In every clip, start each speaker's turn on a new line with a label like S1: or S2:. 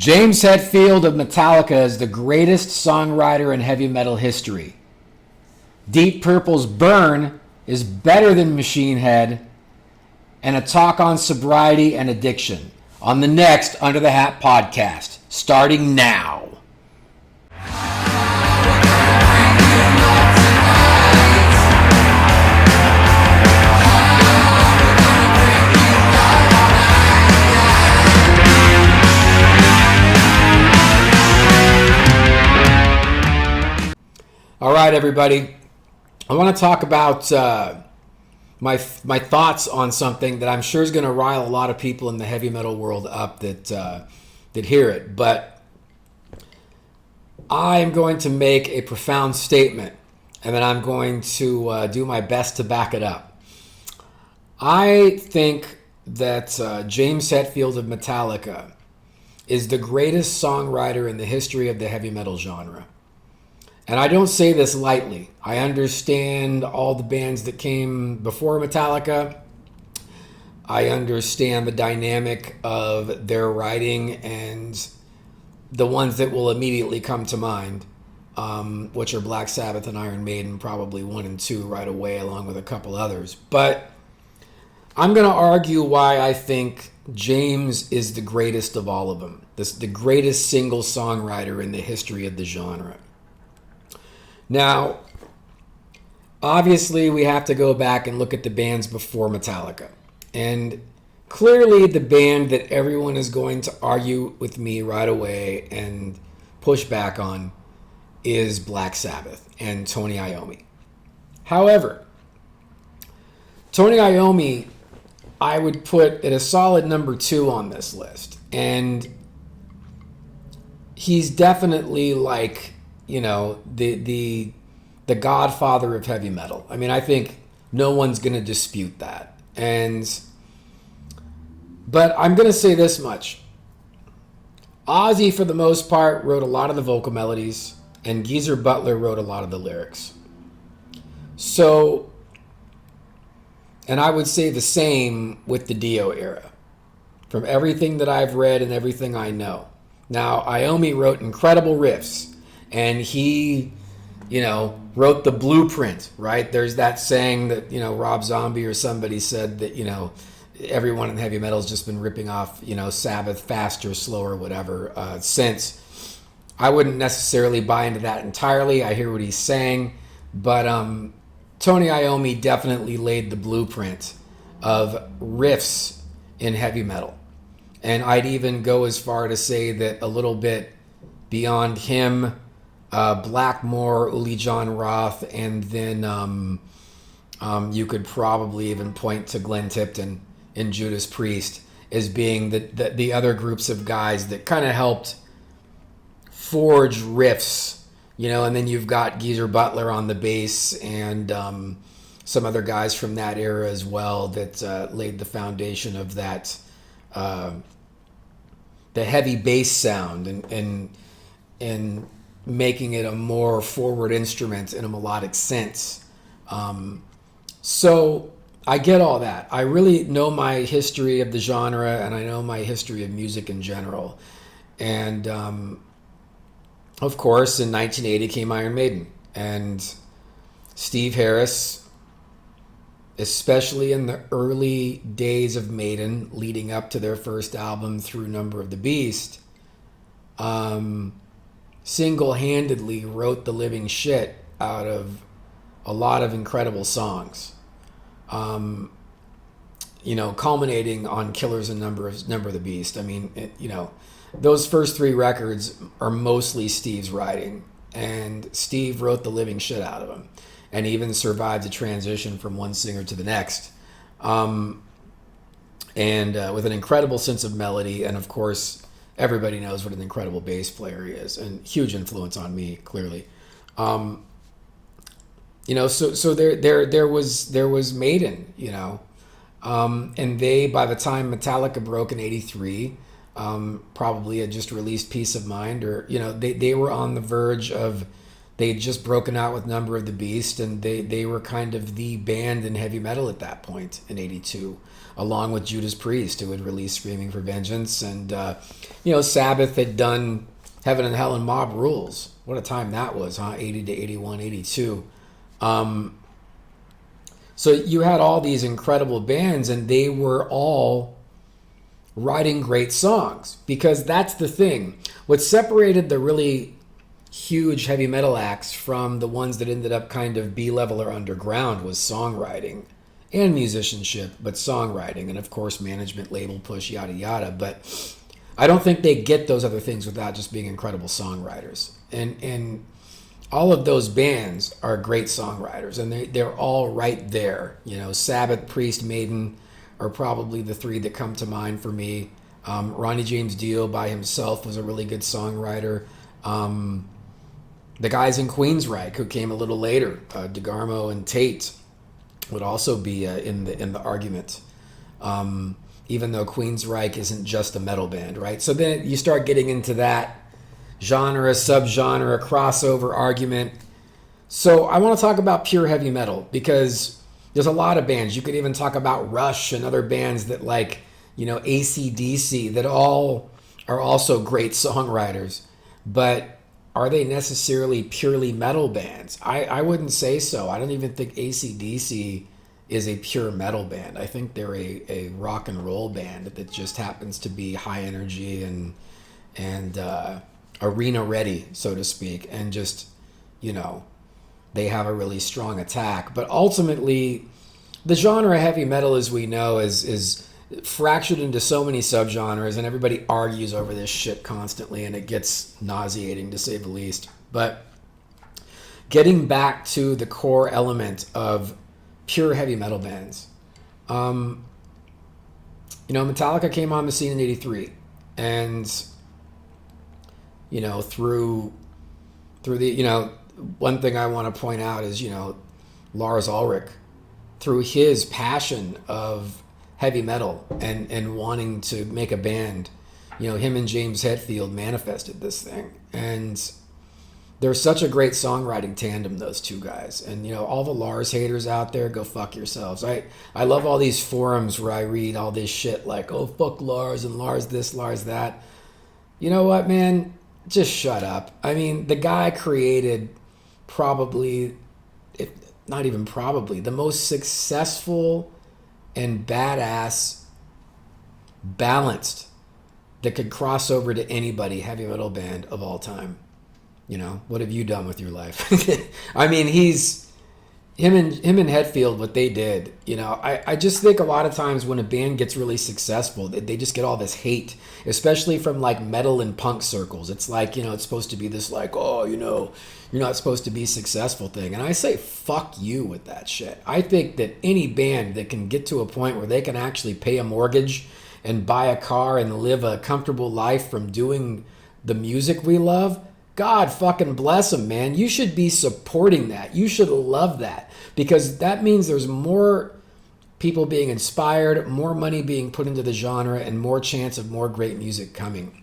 S1: James Hetfield of Metallica is the greatest songwriter in heavy metal history. Deep Purple's Burn is better than Machine Head, and a talk on sobriety and addiction on the next Under the Hat podcast, starting now. All right, everybody. I want to talk about my thoughts on something that I'm sure is going to rile a lot of people in the heavy metal world up that hear it. But I am going to make a profound statement, and then I'm going to do my best to back it up. I think that James Hetfield of Metallica is the greatest songwriter in the history of the heavy metal genre. And I don't say this lightly. I understand all the bands that came before Metallica. I understand the dynamic of their writing and the ones that will immediately come to mind, which are Black Sabbath and Iron Maiden, probably 1 and 2 right away, along with a couple others. But I'm going to argue why I think James is the greatest of all of them. The greatest single songwriter in the history of the genre. Now, obviously, we have to go back and look at the bands before Metallica. And clearly, the band that everyone is going to argue with me right away and push back on is Black Sabbath and Tony Iommi. However, Tony Iommi, I would put at a solid number 2 on this list. And he's definitely like, you know, the godfather of heavy metal. I mean, I think no one's going to dispute that. But I'm going to say this much. Ozzy, for the most part, wrote a lot of the vocal melodies, and Geezer Butler wrote a lot of the lyrics. So, and I would say the same with the Dio era, from everything that I've read and everything I know. Now, Iommi wrote incredible riffs. And he, you know, wrote the blueprint, right? There's that saying that, you know, Rob Zombie or somebody said that, you know, everyone in heavy metal has just been ripping off, you know, Sabbath faster, slower, whatever, since. I wouldn't necessarily buy into that entirely. I hear what he's saying. But Tony Iommi definitely laid the blueprint of riffs in heavy metal. And I'd even go as far to say that a little bit beyond him, Blackmore, Uli John Roth, and then you could probably even point to Glenn Tipton and Judas Priest as being the other groups of guys that kind of helped forge riffs, you know, and then you've got Geezer Butler on the bass and some other guys from that era as well that laid the foundation of that, the heavy bass sound and making it a more forward instrument in a melodic sense. So I get all that. I really know my history of the genre, and I know my history of music in general. And of course, in 1980 came Iron Maiden. And Steve Harris, especially in the early days of Maiden, leading up to their first album through Number of the Beast, single-handedly wrote the living shit out of a lot of incredible songs, you know, culminating on Killers and Number of the Beast. I mean, you know, those first 3 records are mostly Steve's writing, and Steve wrote the living shit out of them, and even survived the transition from one singer to the next, and with an incredible sense of melody, and of course, everybody knows what an incredible bass player he is, and huge influence on me, clearly. You know, so there was Maiden, you know, and they, by the time Metallica broke in '83, probably had just released Peace of Mind, or, you know, they were on the verge of They'd just broken out with Number of the Beast, and they were kind of the band in heavy metal at that point in '82, along with Judas Priest, who had released Screaming for Vengeance, and Sabbath had done Heaven and Hell and Mob Rules. What a time that was, huh? 80 to 81, 82. So you had all these incredible bands, and they were all writing great songs, because that's the thing. What separated the really huge heavy metal acts from the ones that ended up kind of B-level or underground was songwriting and musicianship, but songwriting, and of course management, label push, yada yada. But I don't think they get those other things without just being incredible songwriters. And all of those bands are great songwriters, and they're all right there. Sabbath, Priest, Maiden are probably the three that come to mind for me. Ronnie James Dio by himself was a really good songwriter. The guys in Queensryche who came a little later, DeGarmo and Tate, would also be in the argument. Even though Queensryche isn't just a metal band, right? So then you start getting into that genre, subgenre, crossover argument. So I want to talk about pure heavy metal, because there's a lot of bands. You could even talk about Rush and other bands that AC/DC, that all are also great songwriters. But are they necessarily purely metal bands? I wouldn't say so. I don't even think AC/DC is a pure metal band. I think they're a rock and roll band that just happens to be high energy and arena ready, so to speak, and just they have a really strong attack. But ultimately, the genre of heavy metal, as we know, is fractured into so many subgenres, and everybody argues over this shit constantly, and it gets nauseating, to say the least. But getting back to the core element of pure heavy metal bands, Metallica came on the scene in '83, and through the one thing I want to point out is Lars Ulrich, through his passion of heavy metal and wanting to make a band, him and James Hetfield manifested this thing, and they're such a great songwriting tandem, those two guys. And all the Lars haters out there, go fuck yourselves. I love all these forums where I read all this shit like, oh, fuck Lars, and Lars this, Lars that. You know what, man? Just shut up. I mean, the guy created probably, if not even probably, the most successful and badass, balanced, that could cross over to anybody heavy metal band of all time. What have you done with your life? I mean, him and Hetfield, what they did, I just think a lot of times when a band gets really successful, they just get all this hate, especially from like metal and punk circles. It's like, it's supposed to be this like, oh, you're not supposed to be successful thing. And I say, fuck you with that shit. I think that any band that can get to a point where they can actually pay a mortgage and buy a car and live a comfortable life from doing the music we love, God fucking bless them, man. You should be supporting that. You should love that, because that means there's more people being inspired, more money being put into the genre, and more chance of more great music coming.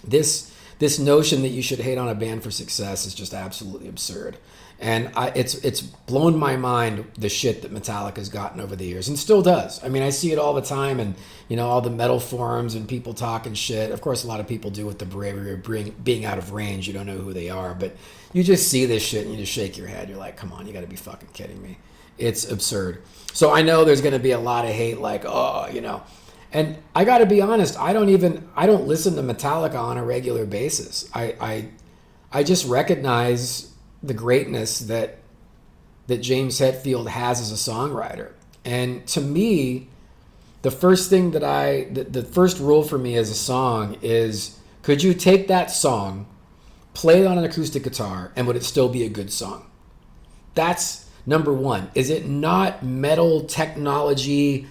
S1: This notion that you should hate on a band for success is just absolutely absurd. And it's blown my mind, the shit that Metallica's gotten over the years, and still does. I mean, I see it all the time, and all the metal forums and people talking shit. Of course, a lot of people do with the bravery of being out of range. You don't know who they are, but you just see this shit and you just shake your head. You're like, come on, you got to be fucking kidding me. It's absurd. So I know there's going to be a lot of hate, like, and I got to be honest, I don't listen to Metallica on a regular basis. I just recognize the greatness that James Hetfield has as a songwriter. And to me, the first rule for me as a song is, could you take that song, play it on an acoustic guitar, and would it still be a good song? That's number one. Is it not metal technology,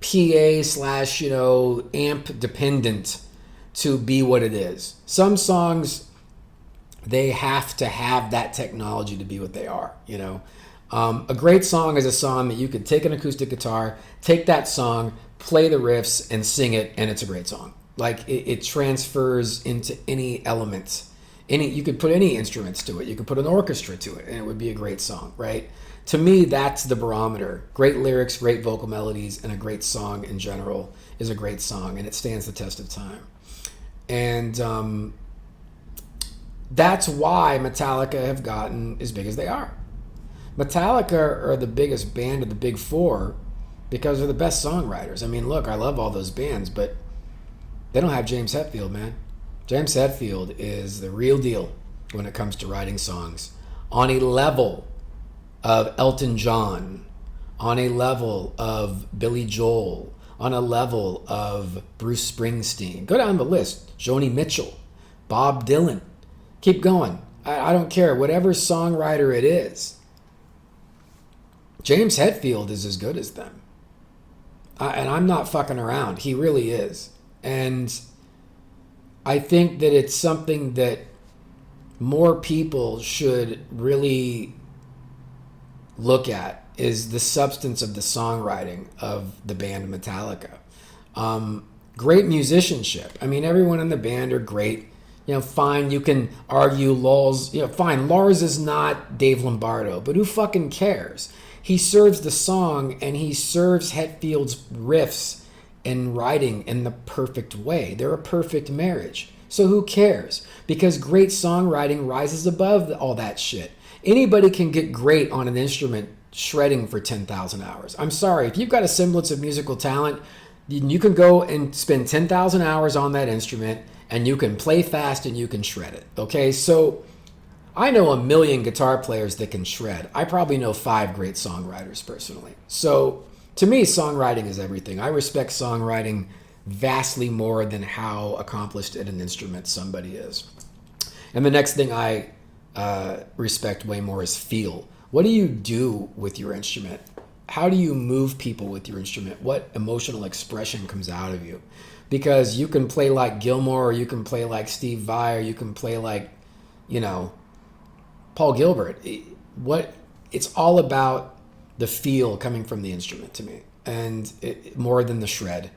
S1: PA/amp dependent to be what it is? Some songs, they have to have that technology to be what they are. A great song is a song that you could take an acoustic guitar, take that song, play the riffs, and sing it, and it's a great song. Like, it transfers into any element You could put any instruments to it. You could put an orchestra to it, and it would be a great song, right? To me, that's the barometer. Great lyrics, great vocal melodies, and a great song in general is a great song, and it stands the test of time. And that's why Metallica have gotten as big as they are. Metallica are the biggest band of the big four because they're the best songwriters. I mean, look, I love all those bands, but they don't have James Hetfield, man. James Hetfield is the real deal when it comes to writing songs on a level of Elton John, on a level of Billy Joel, on a level of Bruce Springsteen. Go down the list. Joni Mitchell, Bob Dylan. Keep going. I don't care. Whatever songwriter it is, James Hetfield is as good as them. And I'm not fucking around. He really is. And I think that it's something that more people should really look at, is the substance of the songwriting of the band Metallica. Great musicianship. I mean, everyone in the band are great. You know, fine, you can argue Lars, fine, Lars is not Dave Lombardo, but who fucking cares? He serves the song, and he serves Hetfield's riffs and writing in the perfect way. They're a perfect marriage. So who cares? Because great songwriting rises above all that shit. Anybody can get great on an instrument shredding for 10,000 hours. I'm sorry, if you've got a semblance of musical talent, you can go and spend 10,000 hours on that instrument, and you can play fast and you can shred it. Okay, so I know a million guitar players that can shred. I probably know 5 great songwriters personally. So to me, songwriting is everything. I respect songwriting vastly more than how accomplished at an instrument somebody is. And the next thing I respect way more is feel. What do you do with your instrument? How do you move people with your instrument? What emotional expression comes out of you? Because you can play like Gilmour, or you can play like Steve Vai, or you can play like, Paul Gilbert. It's all about the feel coming from the instrument to me, and more than the shred.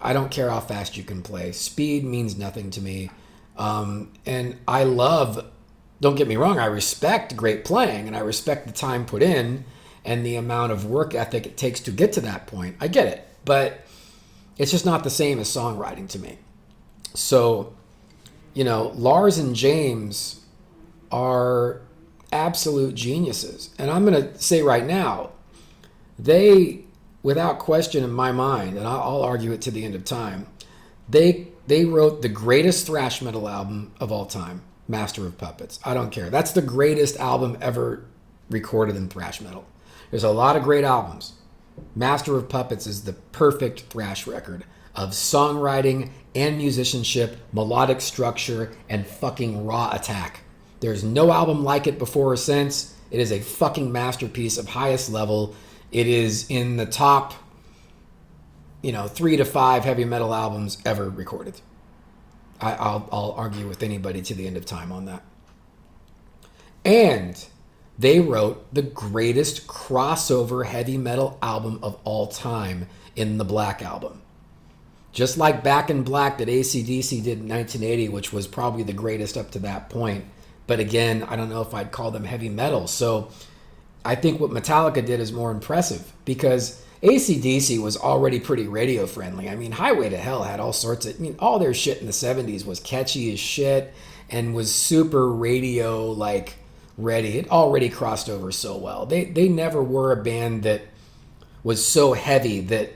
S1: I don't care how fast you can play. Speed means nothing to me. And I love, don't get me wrong, I respect great playing, and I respect the time put in and the amount of work ethic it takes to get to that point. I get it, but it's just not the same as songwriting to me. So, Lars and James are absolute geniuses. And I'm going to say right now, they, without question in my mind, and I'll argue it to the end of time, they wrote the greatest thrash metal album of all time, Master of Puppets. I don't care. That's the greatest album ever recorded in thrash metal. There's a lot of great albums. Master of Puppets is the perfect thrash record of songwriting and musicianship, melodic structure, and fucking raw attack. There's no album like it before or since. It is a fucking masterpiece of highest level. It is in the top, 3 to 5 heavy metal albums ever recorded. I'll argue with anybody to the end of time on that. And they wrote the greatest crossover heavy metal album of all time in the Black Album. Just like Back in Black that AC/DC did in 1980, which was probably the greatest up to that point. But again, I don't know if I'd call them heavy metal. So I think what Metallica did is more impressive, because AC/DC was already pretty radio friendly. I mean, Highway to Hell had all sorts of, all their shit in the 70s was catchy as shit and was super radio ready. It already crossed over so well. They never were a band that was so heavy that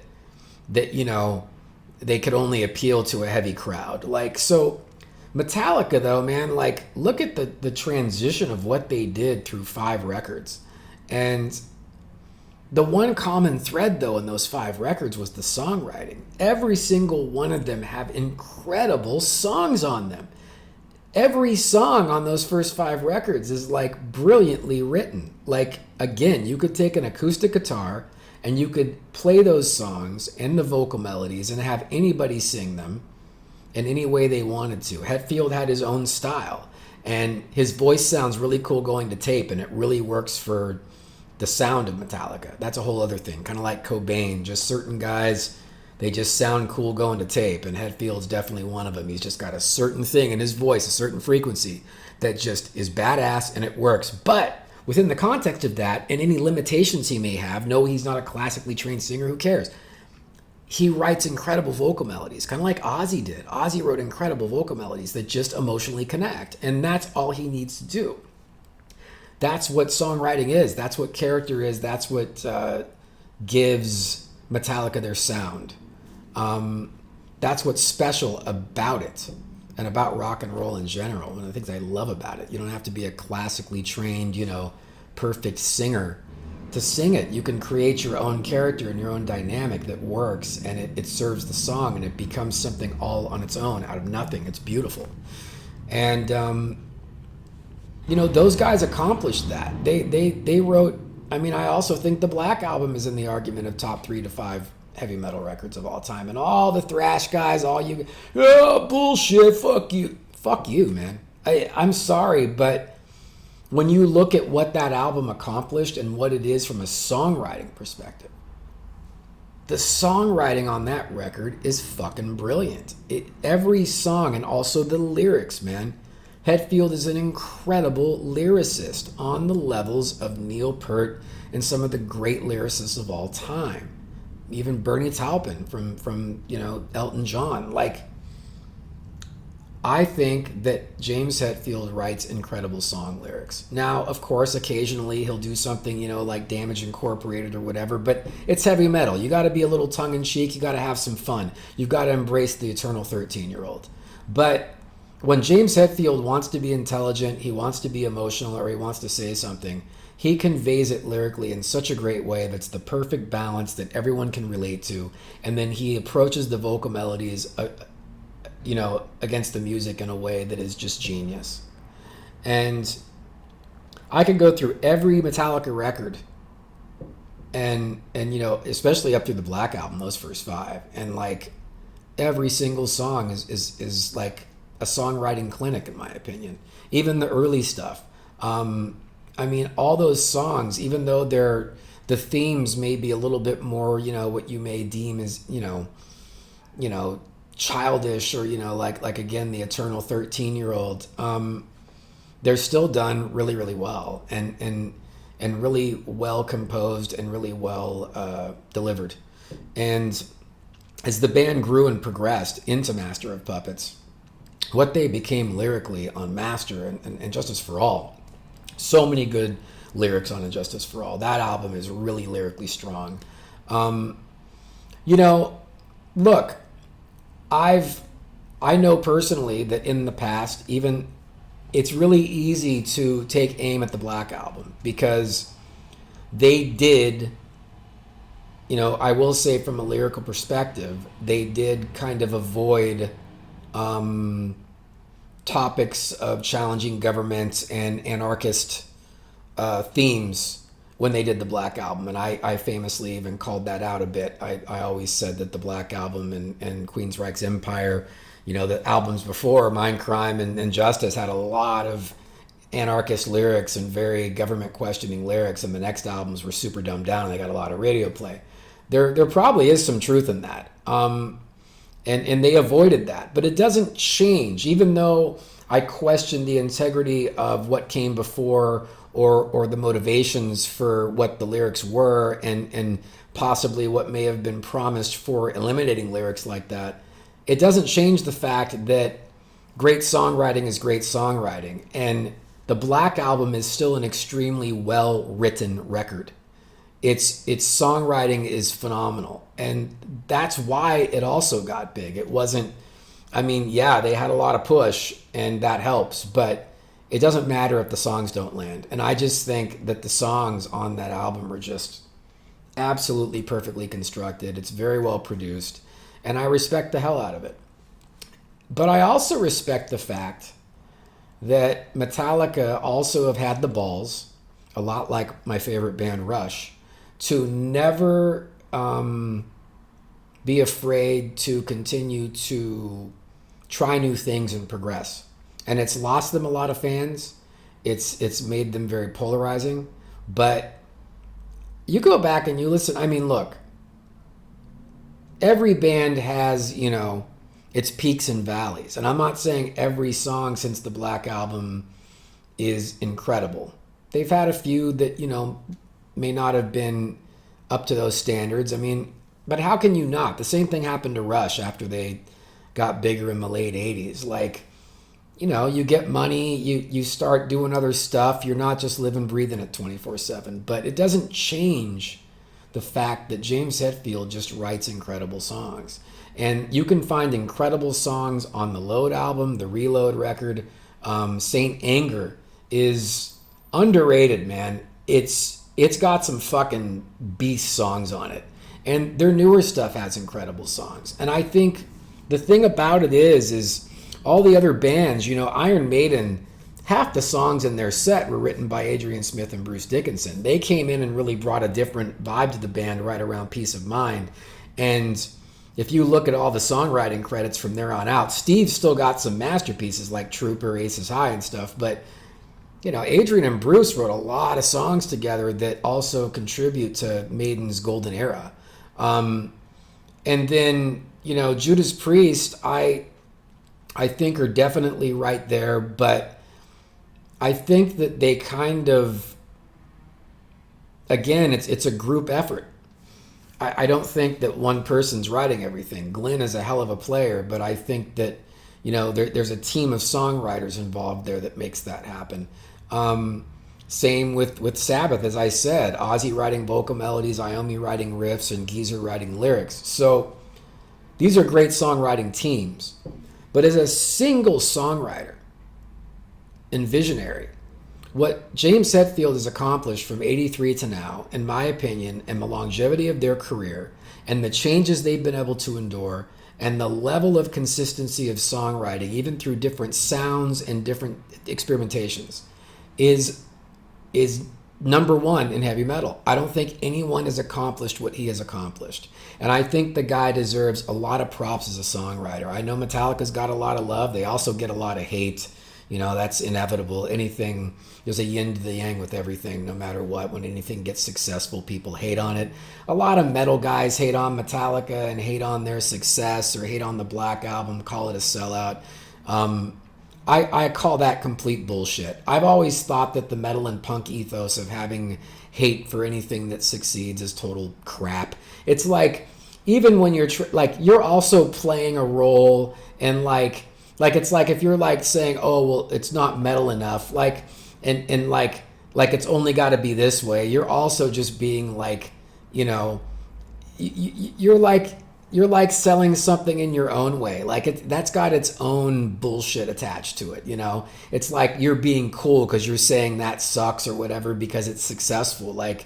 S1: they could only appeal to a heavy crowd. So Metallica, though, man, look at the transition of what they did through 5 records. And the one common thread, though, in those 5 records was the songwriting. Every single one of them have incredible songs on them. Every song on those first 5 records is brilliantly written. Again, you could take an acoustic guitar and you could play those songs and the vocal melodies and have anybody sing them in any way they wanted to. Hetfield had his own style, and his voice sounds really cool going to tape, and it really works for the sound of Metallica. That's a whole other thing, kind of like Cobain. Just certain guys They just sound cool going to tape, and Hetfield's definitely one of them. He's just got a certain thing in his voice, a certain frequency that just is badass, and it works. But within the context of that, and any limitations he may have, no, he's not a classically trained singer, who cares? He writes incredible vocal melodies, kind of like Ozzy did. Ozzy wrote incredible vocal melodies that just emotionally connect, and that's all he needs to do. That's what songwriting is. That's what character is. That's what gives Metallica their sound. That's what's special about it and about rock and roll in general. One of the things I love about it. You don't have to be a classically trained, perfect singer to sing it. You can create your own character and your own dynamic that works, and it serves the song, and it becomes something all on its own out of nothing. It's beautiful. And, those guys accomplished that. They wrote, I also think the Black Album is in the argument of top 3 to 5 heavy metal records of all time. And all the thrash guys, bullshit, fuck you, man. I'm sorry, but when you look at what that album accomplished and what it is from a songwriting perspective, the songwriting on that record is fucking brilliant. Every song, and also the lyrics, man. Hetfield is an incredible lyricist on the levels of Neil Peart and some of the great lyricists of all time. Even Bernie Taupin from Elton John. I think that James Hetfield writes incredible song lyrics. Now, of course, occasionally he'll do something, like Damage Incorporated or whatever, but it's heavy metal. You got to be a little tongue-in-cheek. You got to have some fun. You've got to embrace the eternal 13-year-old. But when James Hetfield wants to be intelligent, he wants to be emotional, or he wants to say something, he conveys it lyrically in such a great way that's the perfect balance that everyone can relate to. And then he approaches the vocal melodies against the music in a way that is just genius. And I could go through every Metallica record and especially up through the Black Album, those first 5, and every single song is like a songwriting clinic, in my opinion. Even the early stuff. All those songs, even though the themes may be a little bit more, what you may deem as, childish, or again, the eternal 13-year-old, they're still done really, really well, and really well composed and really well delivered. And as the band grew and progressed into Master of Puppets, what they became lyrically on Master and Justice for All, so many good lyrics on Justice for All. That album is really lyrically strong. Look, I know personally that in the past, even, it's really easy to take aim at the Black Album, because they did, I will say from a lyrical perspective, they did kind of avoid topics of challenging government and anarchist themes when they did the Black Album. And I famously even called that out a bit. I always said that the Black Album and Queensryche's Empire, the albums before, Mind Crime and Justice, had a lot of anarchist lyrics and very government questioning lyrics, and the next albums were super dumbed down and they got a lot of radio play. There probably is some truth in that. And they avoided that. But it doesn't change, even though I question the integrity of what came before, or the motivations for what the lyrics were, and possibly what may have been promised for eliminating lyrics like that. It doesn't change the fact that great songwriting is great songwriting, and the Black Album is still an extremely well-written record. Its songwriting is phenomenal, and that's why it also got big. It wasn't, they had a lot of push, and that helps, but it doesn't matter if the songs don't land. And I just think that the songs on that album are just absolutely perfectly constructed. It's very well produced, and I respect the hell out of it. But I also respect the fact that Metallica also have had the balls, a lot like my favorite band Rush, to never be afraid to continue to try new things and progress. And it's lost them a lot of fans. It's made them very polarizing. But you go back and you listen. Look, every band has, its peaks and valleys. And I'm not saying every song since the Black Album is incredible. They've had a few that, may not have been up to those standards. I mean, but how can you not? The same thing happened to Rush after they got bigger in the late 80s. Like, you get money, you start doing other stuff. You're not just living, breathing it 24/7. But it doesn't change the fact that James Hetfield just writes incredible songs. And you can find incredible songs on the Load album, the Reload record. Saint Anger is underrated, man. It's got some fucking beast songs on it. And their newer stuff has incredible songs. And I think the thing about it is all the other bands, Iron Maiden, half the songs in their set were written by Adrian Smith and Bruce Dickinson. They came in and really brought a different vibe to the band right around Peace of Mind. And if you look at all the songwriting credits from there on out, Steve's still got some masterpieces like Trooper, Aces High and stuff. But, Adrian and Bruce wrote a lot of songs together that also contribute to Maiden's golden era. And then, Judas Priest, I think are definitely right there, but I think that they kind of, again, it's a group effort. I don't think that one person's writing everything. Glenn is a hell of a player, but I think that, there's a team of songwriters involved there that makes that happen. Same with Sabbath, as I said, Ozzy writing vocal melodies, Iommi writing riffs, and Geezer writing lyrics. So these are great songwriting teams. But as a single songwriter and visionary, what James Hetfield has accomplished from 83 to now, in my opinion, and the longevity of their career, and the changes they've been able to endure, and the level of consistency of songwriting, even through different sounds and different experimentations, is number one in heavy metal. I don't think anyone has accomplished what he has accomplished. And I think the guy deserves a lot of props as a songwriter. I know Metallica's got a lot of love. They also get a lot of hate. That's inevitable. Anything, there's a yin to the yang with everything, no matter what. When anything gets successful, people hate on it. A lot of metal guys hate on Metallica and hate on their success or hate on the Black Album, call it a sellout. I call that complete bullshit. I've always thought that the metal and punk ethos of having hate for anything that succeeds is total crap. It's like, even when you're you're also playing a role, and like it's like if you're like saying, oh well, it's not metal enough, and like it's only got to be this way. You're also just being like, you're like selling something in your own way. That's got its own bullshit attached to it. It's like you're being cool because you're saying that sucks or whatever because it's successful. Like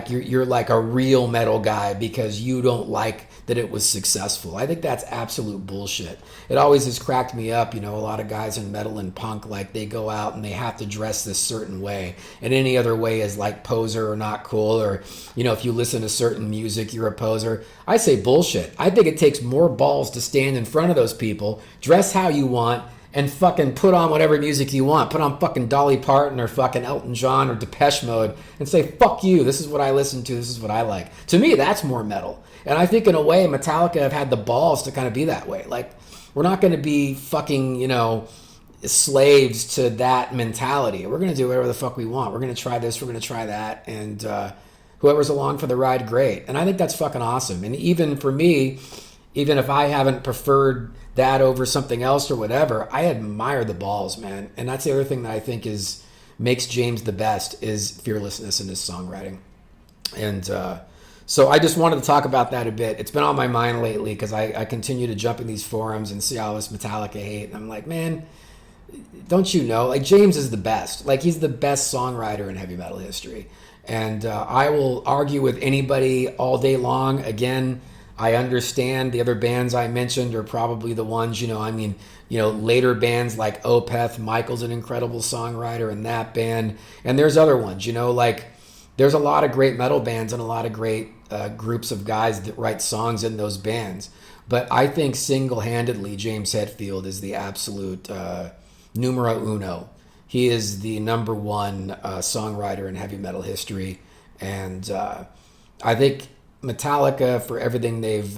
S1: you're like a real metal guy because you don't like that it was successful. I think that's absolute bullshit. It always has cracked me up. A lot of guys in metal and punk, like they go out and they have to dress this certain way, and any other way is like poser or not cool, or if you listen to certain music, you're a poser. I say bullshit. I think it takes more balls to stand in front of those people, dress how you want, and fucking put on whatever music you want. Put on fucking Dolly Parton or fucking Elton John or Depeche Mode and say, fuck you, this is what I listen to, this is what I like. To me, that's more metal. And I think in a way, Metallica have had the balls to kind of be that way. Like, we're not going to be fucking, slaves to that mentality. We're going to do whatever the fuck we want. We're going to try this, we're going to try that, and whoever's along for the ride, great. And I think that's fucking awesome. And even for me, even if I haven't preferred that over something else or whatever, I admire the balls, man. And that's the other thing that I think makes James the best, is fearlessness in his songwriting. And so I just wanted to talk about that a bit. It's been on my mind lately because I continue to jump in these forums and see all this Metallica hate. And I'm like, man, don't you know? Like, James is the best. Like, he's the best songwriter in heavy metal history. And I will argue with anybody all day long. Again, I understand the other bands I mentioned are probably the ones, later bands like Opeth. Michael's an incredible songwriter in that band. And there's other ones, there's a lot of great metal bands and a lot of great groups of guys that write songs in those bands. But I think single-handedly, James Hetfield is the absolute numero uno. He is the number one songwriter in heavy metal history. And I think Metallica, for everything they've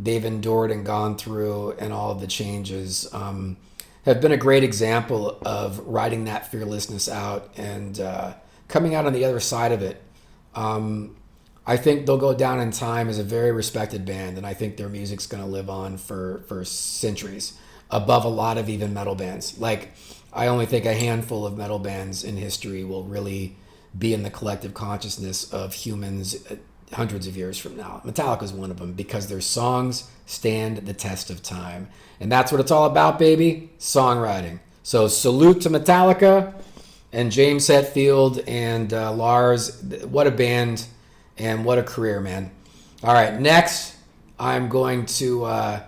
S1: they've endured and gone through and all of the changes have been a great example of riding that fearlessness out and coming out on the other side of it. I think they'll go down in time as a very respected band, and I think their music's going to live on for centuries, above a lot of even metal bands. Like, I only think a handful of metal bands in history will really be in the collective consciousness of humans hundreds of years from now. Metallica's one of them, because their songs stand the test of time. And that's what it's all about, baby. Songwriting. So salute to Metallica and James Hetfield and Lars. What a band and what a career, man. All right, next I'm going to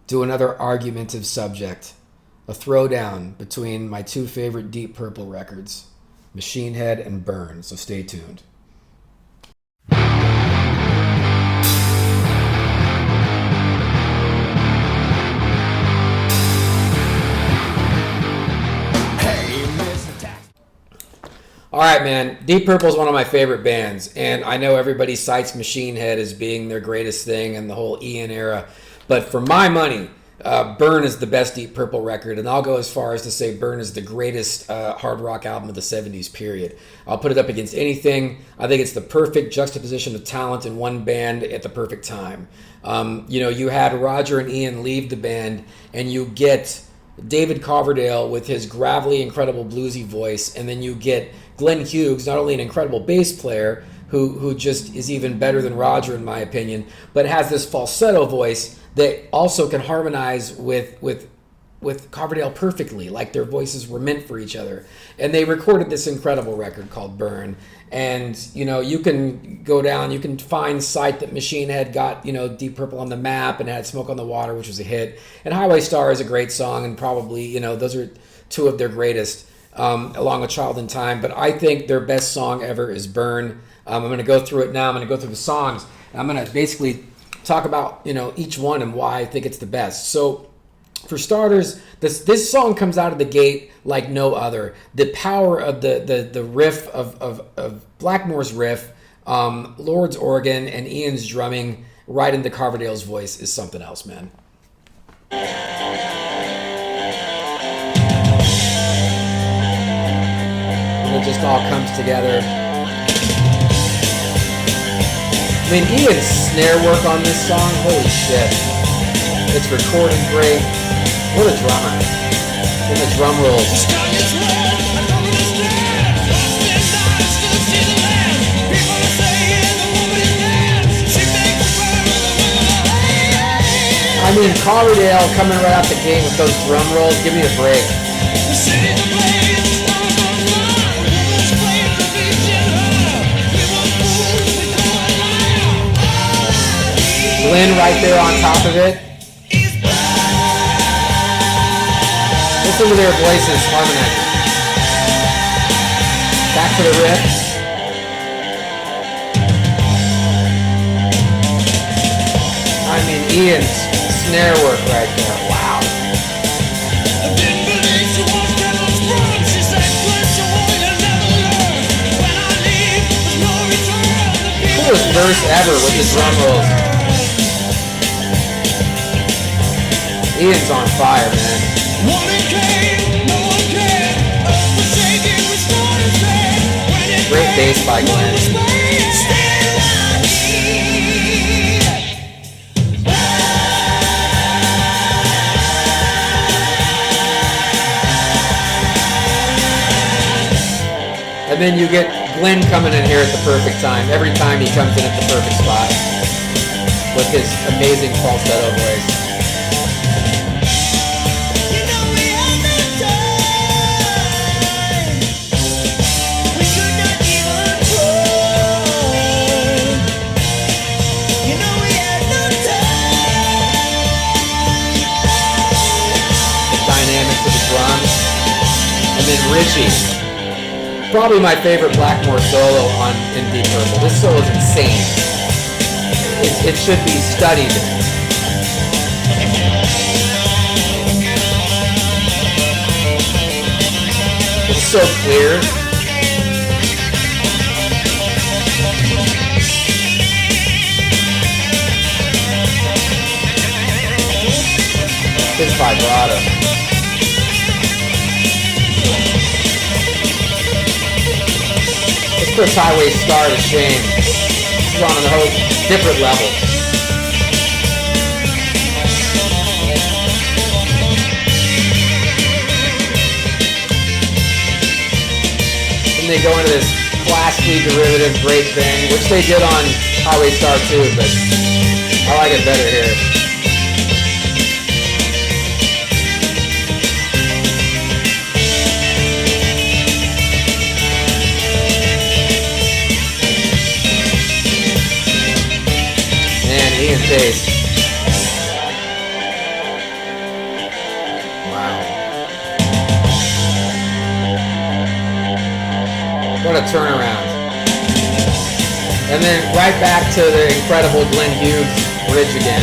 S1: do another argumentative subject. A throwdown between my two favorite Deep Purple records, Machine Head and Burn. So stay tuned. All right, man. Deep Purple is one of my favorite bands, and I know everybody cites Machine Head as being their greatest thing and the whole Ian era, but for my money, Burn is the best Deep Purple record, and I'll go as far as to say Burn is the greatest hard rock album of the 70s, period. I'll put it up against anything. I think it's the perfect juxtaposition of talent in one band at the perfect time. You had Roger and Ian leave the band, and you get David Coverdale with his gravelly, incredible bluesy voice, and then you get Glenn Hughes, not only an incredible bass player, who just is even better than Roger in my opinion, but has this falsetto voice that also can harmonize with Coverdale perfectly, like their voices were meant for each other. And they recorded this incredible record called Burn. And, you can go down, you can find cite that Machine Head got, Deep Purple on the map and had Smoke on the Water, which was a hit. And Highway Star is a great song, and probably, those are two of their greatest, along with Child in Time. But I think their best song ever is Burn. I'm going to go through it now. I'm going to go through the songs. And I'm going to basically talk about, each one and why I think it's the best. So, for starters, this song comes out of the gate like no other. The power of the riff of Blackmore's riff, Lord's organ, and Ian's drumming right into Coverdale's voice is something else, man. And it just all comes together. I mean, Ian's snare work on this song, holy shit. It's recorded great. What a drummer. And the drum rolls. I mean, Coverdale coming right out the gate with those drum rolls, give me a break. Glenn right there on top of it. Listen to their voices harmonizing. Back to the riff. I mean, Ian's snare work right there. Wow. Coolest verse ever with the drum rolls. Ian's on fire, man. Great bass by Glenn. And then you get Glenn coming in here at the perfect time. Every time he comes in at the perfect spot with his amazing falsetto voice. And then Richie, probably my favorite Blackmore solo in Deep Purple. This solo is insane. It should be studied. It's so clear. vibrato. This first Highway Star to Shame. It's on a whole different level. Then they go into this classically derivative great thing, which they did on Highway Star too, but I like it better here. Man, Ian Pace. Wow. What a turnaround. And then right back to the incredible Glenn Hughes bridge again.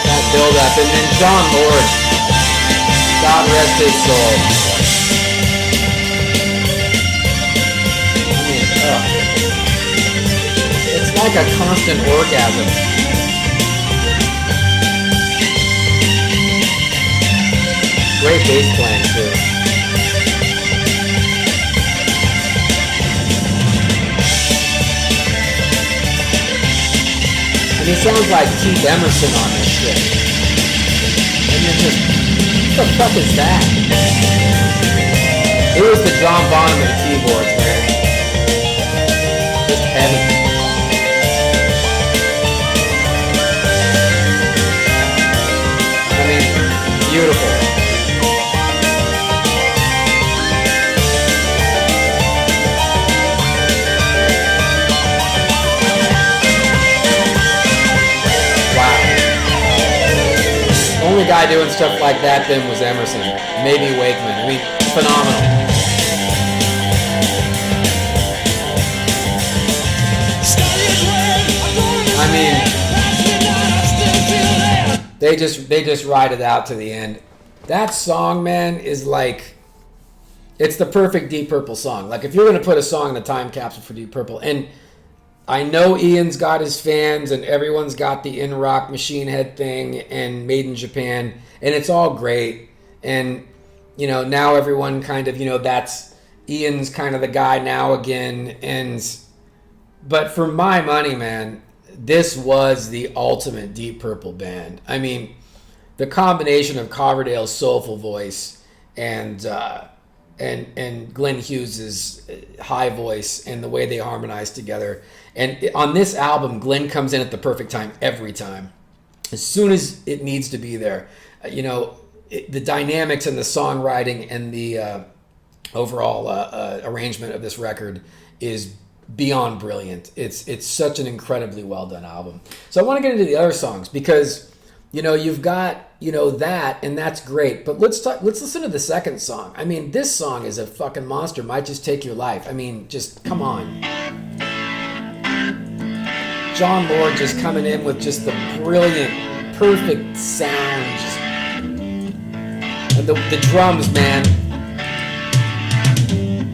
S1: That build up, and then John Lord, God rest his soul. It's like a constant orgasm. Great bass playing too. And he sounds like Keith Emerson on this shit. And you're just, what the fuck is that? It was the John Bonham of the keyboards, man. Just heavy. I mean, beautiful. Wow. Only guy doing stuff like that then was Emerson. Maybe Wakeman. I mean, phenomenal. I mean, they just ride it out to the end. That song, man, is like, it's the perfect Deep Purple song. Like, if you're going to put a song in the time capsule for Deep Purple, and I know Ian's got his fans, and everyone's got the In Rock Machine Head thing, and Made in Japan, and it's all great. And, you know, now everyone kind of, you know, that's Ian's kind of the guy now again. But for my money, man, this was the ultimate Deep Purple band. I mean, the combination of Coverdale's soulful voice and Glenn Hughes's high voice and the way they harmonize together. And on this album, Glenn comes in at the perfect time every time, as soon as it needs to be there. You know, the dynamics and the songwriting and the overall arrangement of this record is beyond brilliant. It's such an incredibly well done album. So I want to get into the other songs because, you know, you've got, you know, that, and that's great. But let's listen to the second song. I mean, this song is a fucking monster. Might Just Take Your Life. I mean, just come on. John Lord just coming in with just the brilliant, perfect sound. And the drums, man.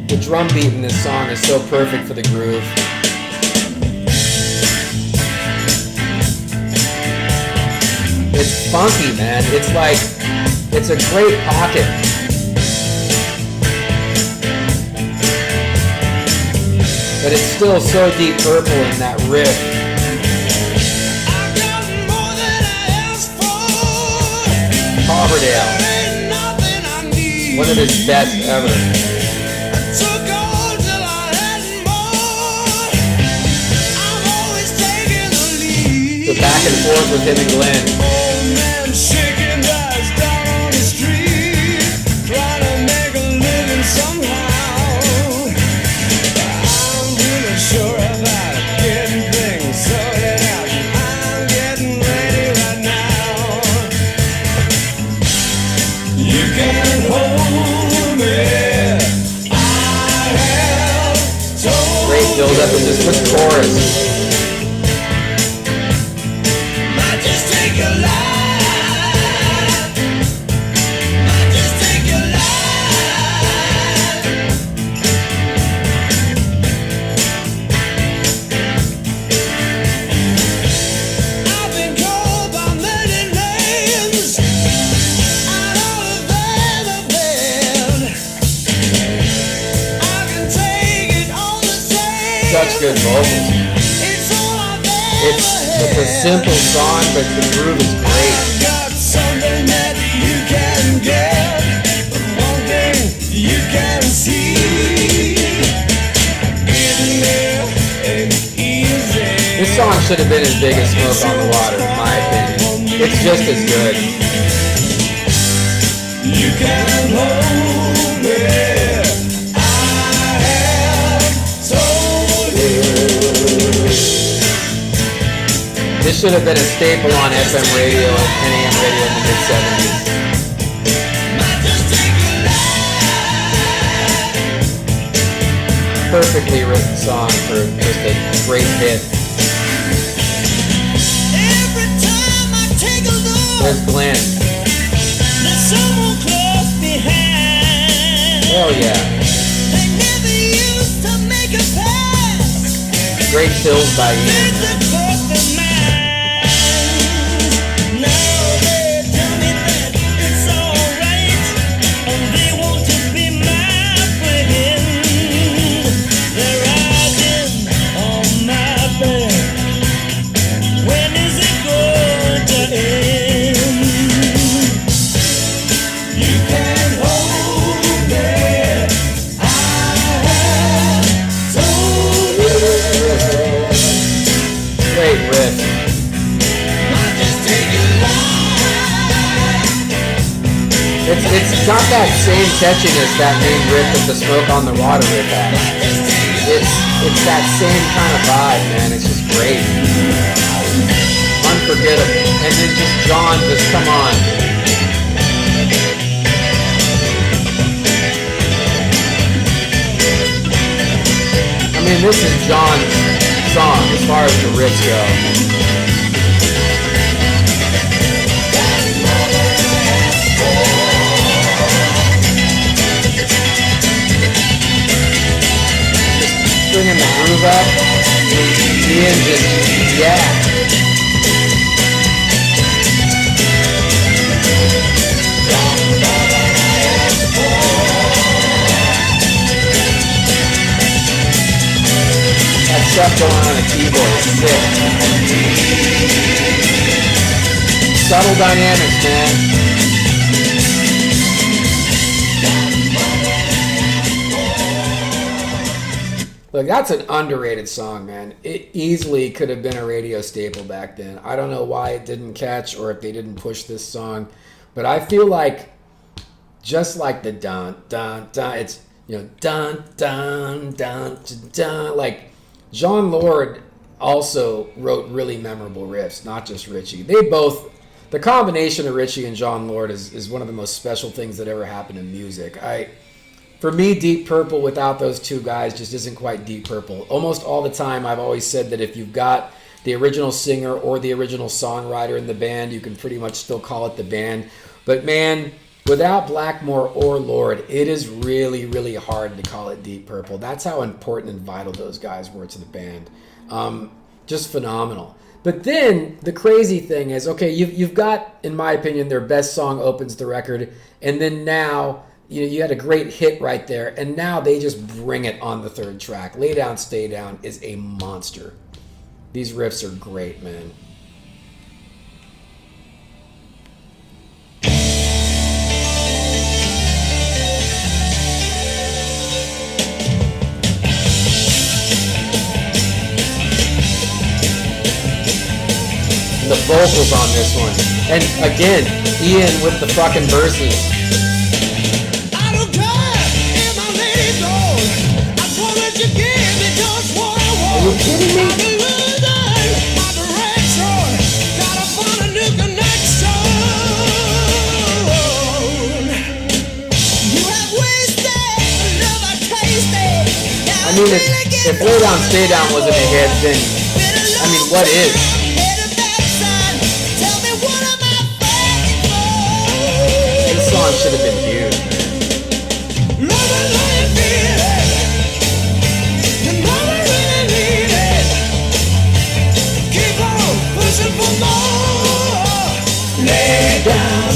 S1: The drum beat in this song is so perfect for the groove. It's funky, man. It's like, it's a great pocket. But it's still so Deep Purple in that riff. Coverdale. One of his best ever. So back and forth with him and Glenn. Old man shaking dice down on the street, trying to make a living somehow. I'm really sure about getting things sorted out. I'm getting ready right now. You can hold me. I have told. Great build up in this chorus. Such good vocals. It's a simple song, but the groove is great.
S2: Got something that you can get, but one thing you can see.
S1: This song should have been as big as Smoke on the Water, in my opinion. It's just as good.
S2: You can hold me.
S1: This should have been a staple on FM radio and AM radio in the mid-70s. Perfectly written song for just a great hit.
S2: Every time I take a look,
S1: There's Glenn.
S2: there's someone close behind.
S1: Hell yeah.
S2: They never used to make a pass.
S1: Great fills by Ian. Great riff. It's got that same catchiness that main riff that the Smoke on the Water riff has. It's that same kind of vibe, man. It's just great. Unforgettable. And then just John, just come on. I mean, this is John's song as far as the riffs go. Just bringing the groove up. Ian just, yeah. That stuff going on a keyboard is sick. Subtle dynamics, man. Look, that's an underrated song, man. It easily could have been a radio staple back then. I don't know why it didn't catch or if they didn't push this song, but I feel like just like the dun dun dun, it's, you know, dun dun dun dun dun, like John Lord also wrote really memorable riffs, not just Richie. They both, the combination of Richie and John Lord is one of the most special things that ever happened in music. For me, Deep Purple without those two guys just isn't quite Deep Purple. Almost all the time, I've always said that if you've got the original singer or the original songwriter in the band, you can pretty much still call it the band. But man, without Blackmore or Lord, it is really, really hard to call it Deep Purple. That's how important and vital those guys were to the band. Just phenomenal. But then the crazy thing is, okay, you've got, in my opinion, their best song opens the record, and then now you had a great hit right there, and now they just bring it on the third track. Lay Down, Stay Down is a monster. These riffs are great, man. The vocals on this one. And again, Ian with the fucking verses.
S2: I don't care if my lady goes. I won't let you give me just what I want.
S1: Are you kidding me?
S2: My direction, gotta find a new connection. You have wasted love I tasted.
S1: I mean, if Lay Down, Stay Down wasn't a hit, then, I mean, what is? This song should have been huge.
S2: Lay down,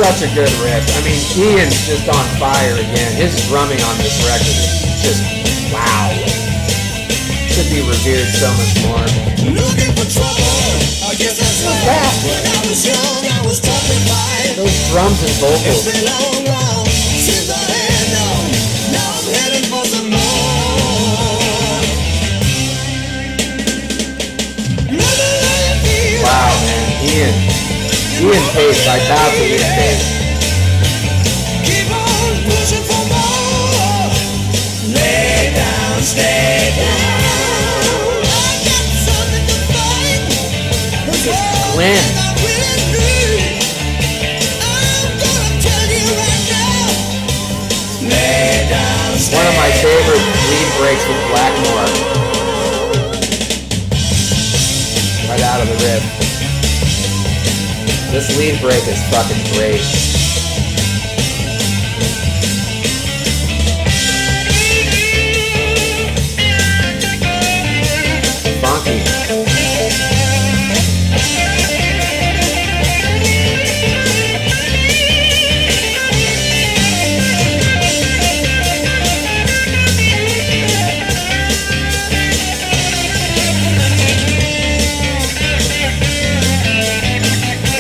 S1: such a good riff. I mean, Ian's just on fire again. His drumming on this record is just wow. Should be revered so much more.
S2: Looking for trouble. I guess that's
S1: What's
S2: right.
S1: that?
S2: When I was young, I was talking by.
S1: Those drums and
S2: It's
S1: vocals.
S2: been long since I had none. Now I'm heading for some more.
S1: Wow, man. Ian Pace. I bow to Ian Pace.
S2: Keep on pushing for more. Lay down, stay down. I got something to fight. That's all
S1: Glenn.
S2: I really need. I'm gonna tell you right now. Lay down, stay
S1: One of my favorite lead breaks with Blackmore. Right out of the riff. This lead break is fucking great. Funky.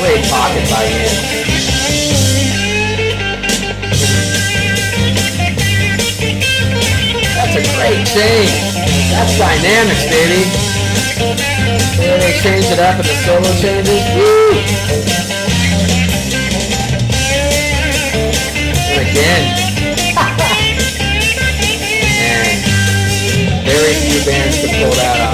S1: Great pocket by Ian. That's a great change. That's dynamics, baby. There they change it up in the solo changes. Woo! And again. Man, very few bands can pull that off.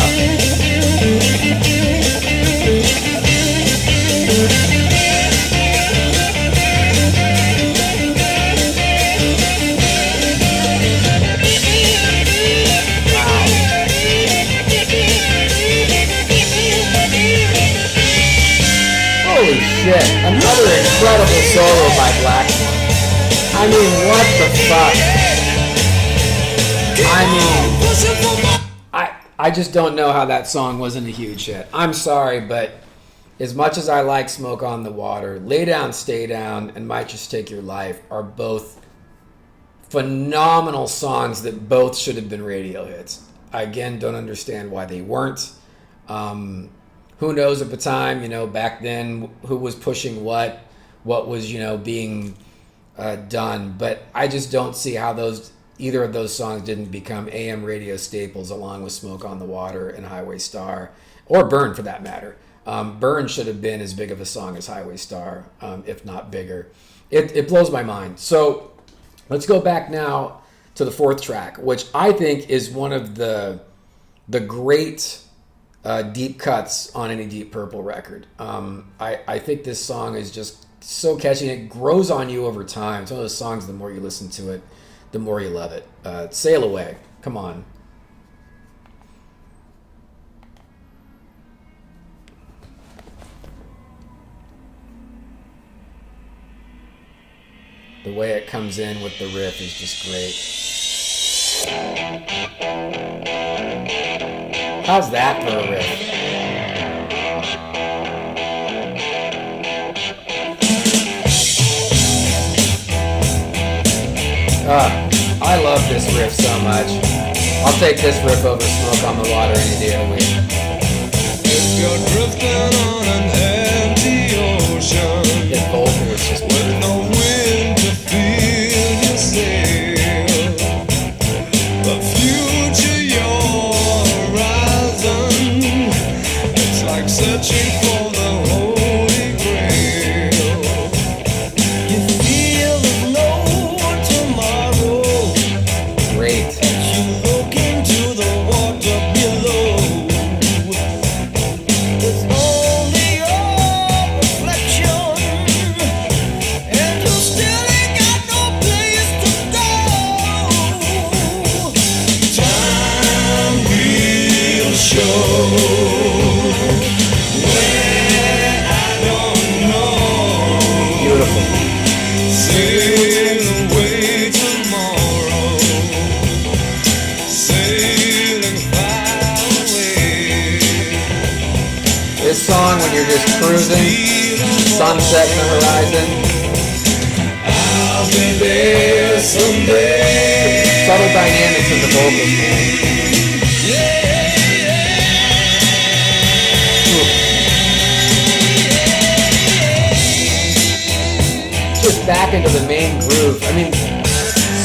S1: Holy shit, another incredible solo by Blackmore. I mean, what the fuck? I just don't know how that song wasn't a huge hit. I'm sorry, but as much as I like Smoke on the Water, Lay Down, Stay Down, and Might Just Take Your Life are both phenomenal songs that both should have been radio hits. I, again, don't understand why they weren't. Who knows at the time, back then, who was pushing what was, being done. But I just don't see how either of those songs didn't become AM radio staples along with Smoke on the Water and Highway Star, or Burn for that matter. Burn should have been as big of a song as Highway Star, if not bigger. It blows my mind. So let's go back now to the fourth track, which I think is one of the great deep cuts on any Deep Purple record. I think this song is just so catchy. It grows on you over time. It's one of those songs, the more you listen to it, the more you love it. Sail Away. Come on. The way it comes in with the riff is just great. How's that for a riff? I love this riff so much. I'll take this riff over Smoke on the Water any day of the week.
S2: If you're drifting on an empty ocean,
S1: His vocal is just
S2: with no wind to feel your sail, the future, your horizon, it's like searching for the Holy Grail. You feel there's no tomorrow.
S1: great.
S2: You look into the water below. It's only your reflection, and you still ain't got no place to go. Time will show when I don't know.
S1: Beautiful.
S2: Sail away tomorrow, sailing far away.
S1: This song, when you're just cruising, sunset in the horizon,
S2: be there someday.
S1: Subtle dynamics in the vocals, man. Just back into the main groove. I mean,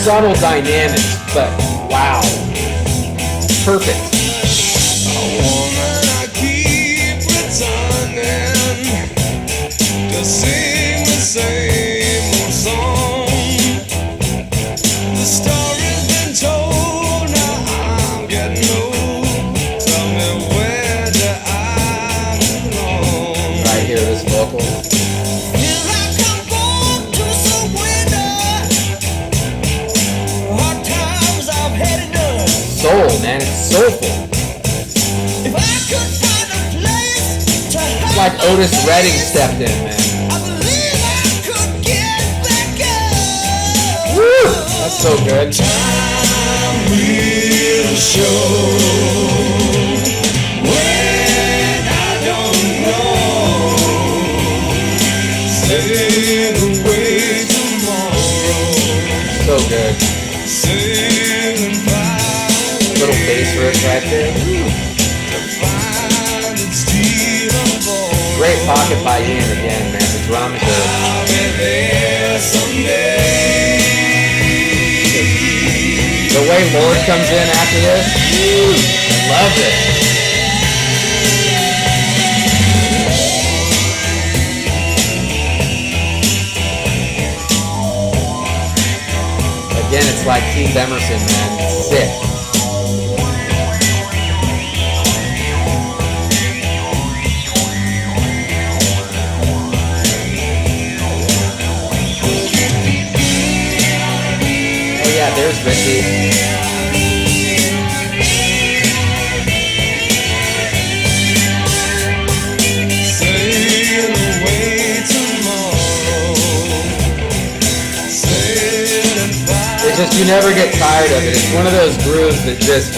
S1: subtle dynamics, but wow. Perfect.
S2: A woman I keep returning to sing the same old song. The story's been told, now I'm getting old. Tell me, where do I belong?
S1: Right here, this vocal.
S2: Here I come born to surrender. Hard times I've had enough.
S1: Soul, man, it's soulful.
S2: If I could find a place to
S1: It's like Otis Redding stepped in, man.
S2: I believe I could get back up.
S1: Woo! That's so good.
S2: Time will show when I don't know. Sail away tomorrow.
S1: So good.
S2: Sailing fire.
S1: Little bass riff right there.
S2: To find it's still unborn.
S1: Great pocket by Ian again, man. The drums are
S2: I'll be there someday.
S1: the way Lord comes in after this. Woo! Love it. Again, it's like Keith Emerson, man. Sick. Oh yeah, there's Ricky.
S2: Sail away tomorrow. Sailing fire.
S1: It's just, you never get tired of it. It's one of those grooves that just,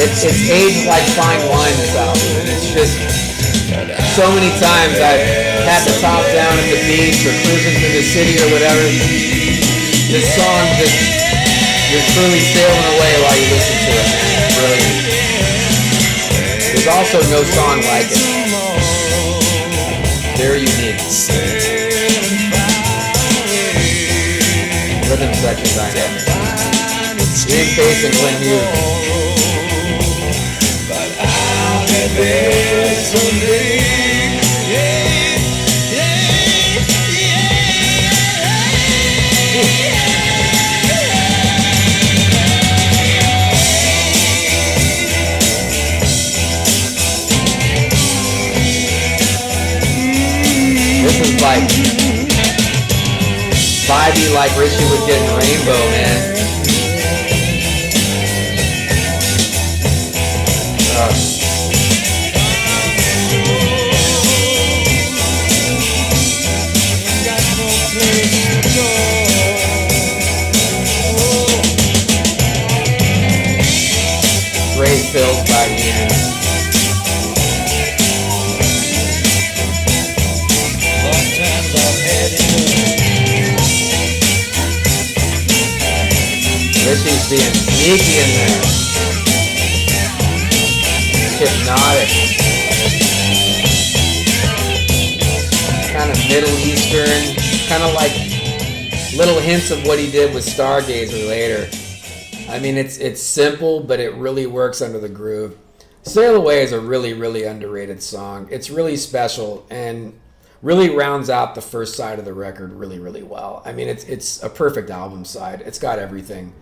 S1: it's aged like fine wine, this album. And it's just, so many times I've had the top down at the beach or cruising through the city or whatever. This song just, you're truly sailing away while you listen to it, man. It's brilliant. There's also no song like it. Very unique. Rhythm section dynamic. Ian Pace and Glenn Hughes.
S2: But I'll be there someday.
S1: This is like vibey like Richie would get in Rainbow, man. Great fills by Ian. Richie's being sneaky in there. Hypnotic. Kind of Middle Eastern. Kind of like little hints of what he did with Stargazer later. I mean, it's simple, but it really works under the groove. Sail Away is a really, really underrated song. It's really special and really rounds out the first side of the record really, really well. I mean, it's a perfect album side. It's got everything.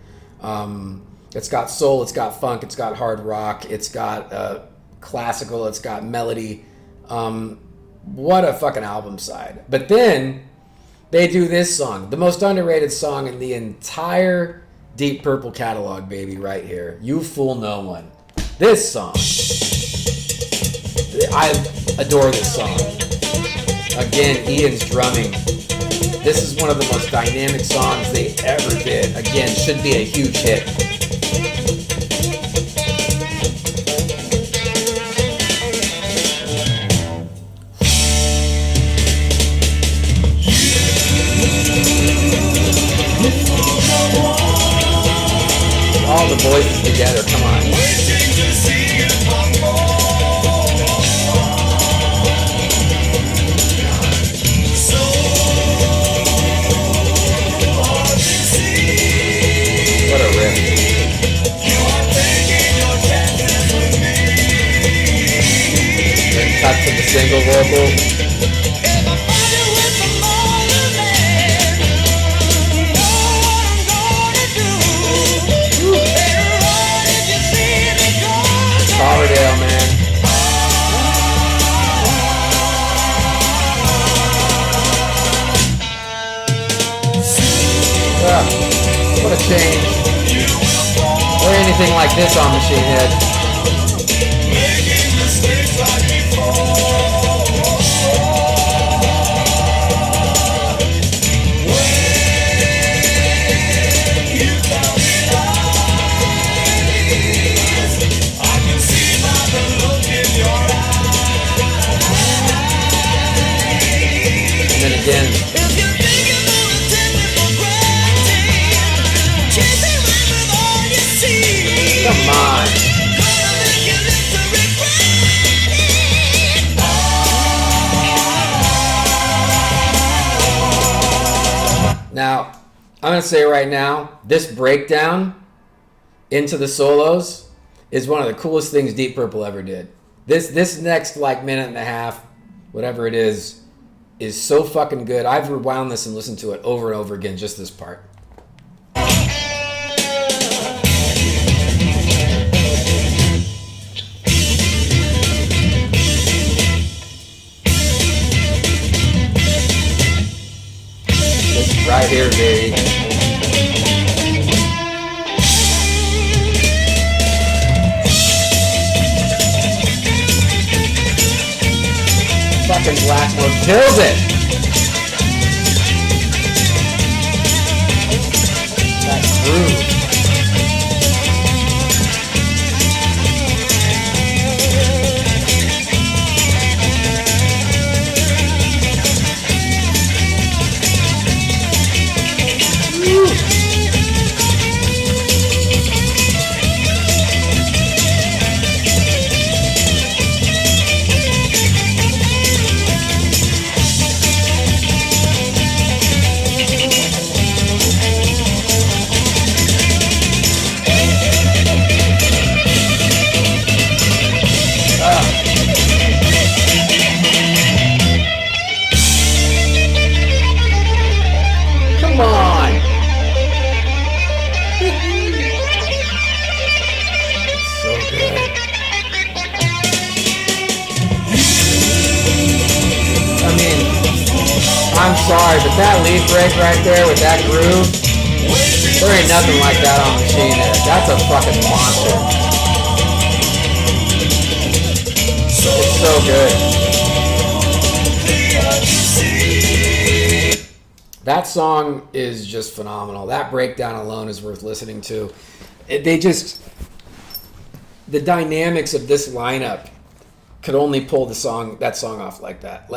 S1: It's got soul, it's got funk, it's got hard rock, it's got classical, it's got melody. What a fucking album side. But then they do this song, the most underrated song in the entire Deep Purple catalog, baby, right here. You Fool No One. This song. I adore this song. Again, Ian's drumming. This is one of the most dynamic songs they ever did. Again, should be a huge hit. single vocal. Coverdale, man. What a change. Or anything like this on Machine Head. And then again. Come on. Now, I'm going to say right now, this breakdown into the solos is one of the coolest things Deep Purple ever did. This next like minute and a half, whatever it is so fucking good. I've rewound this and listened to it over and over again, just this part. Right here, baby. Fucking Blackmore kills it. That groove. I'm sorry, but that lead break right there with that groove, there ain't nothing like that on Machine Head. That's a fucking monster. It's so good. That song is just phenomenal. That breakdown alone is worth listening to. The dynamics of this lineup could only pull that song off like that.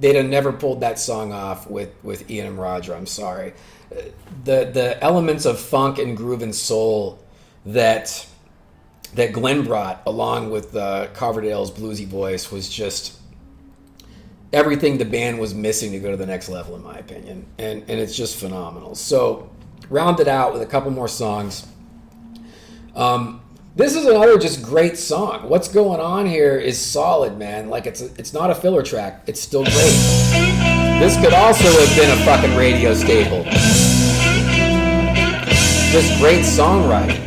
S1: They'd have never pulled that song off with Ian and Roger. I'm sorry. The elements of funk and groove and soul that Glenn brought along with Coverdale's bluesy voice was just everything the band was missing to go to the next level, in my opinion. And it's just phenomenal. So round it out with a couple more songs. This is another just great song. What's going on here is solid, man. It's not a filler track. It's still great. This could also have been a fucking radio staple. Just great songwriting.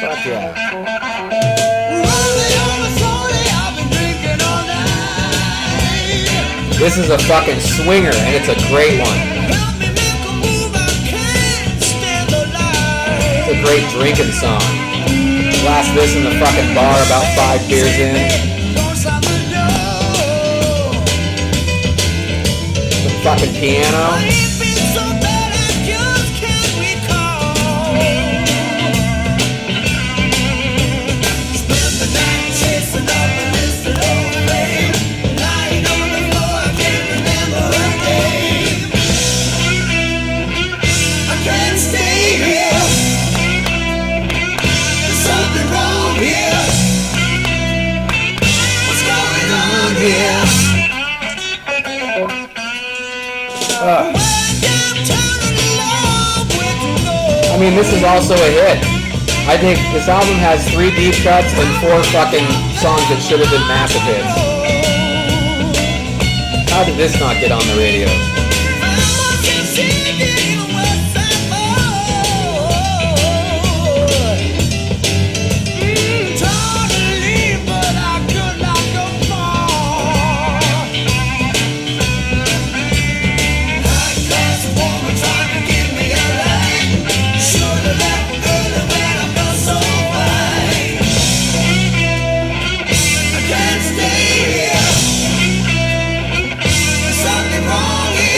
S1: Fuck yeah. This is a fucking swinger, and it's a great one. A great drinking song. Blast this in the fucking bar about 5 beers in. Some fucking piano. I mean, this is also a hit. I think this album has 3 deep cuts and 4 fucking songs that should have been massive hits. How did this not get on the radio?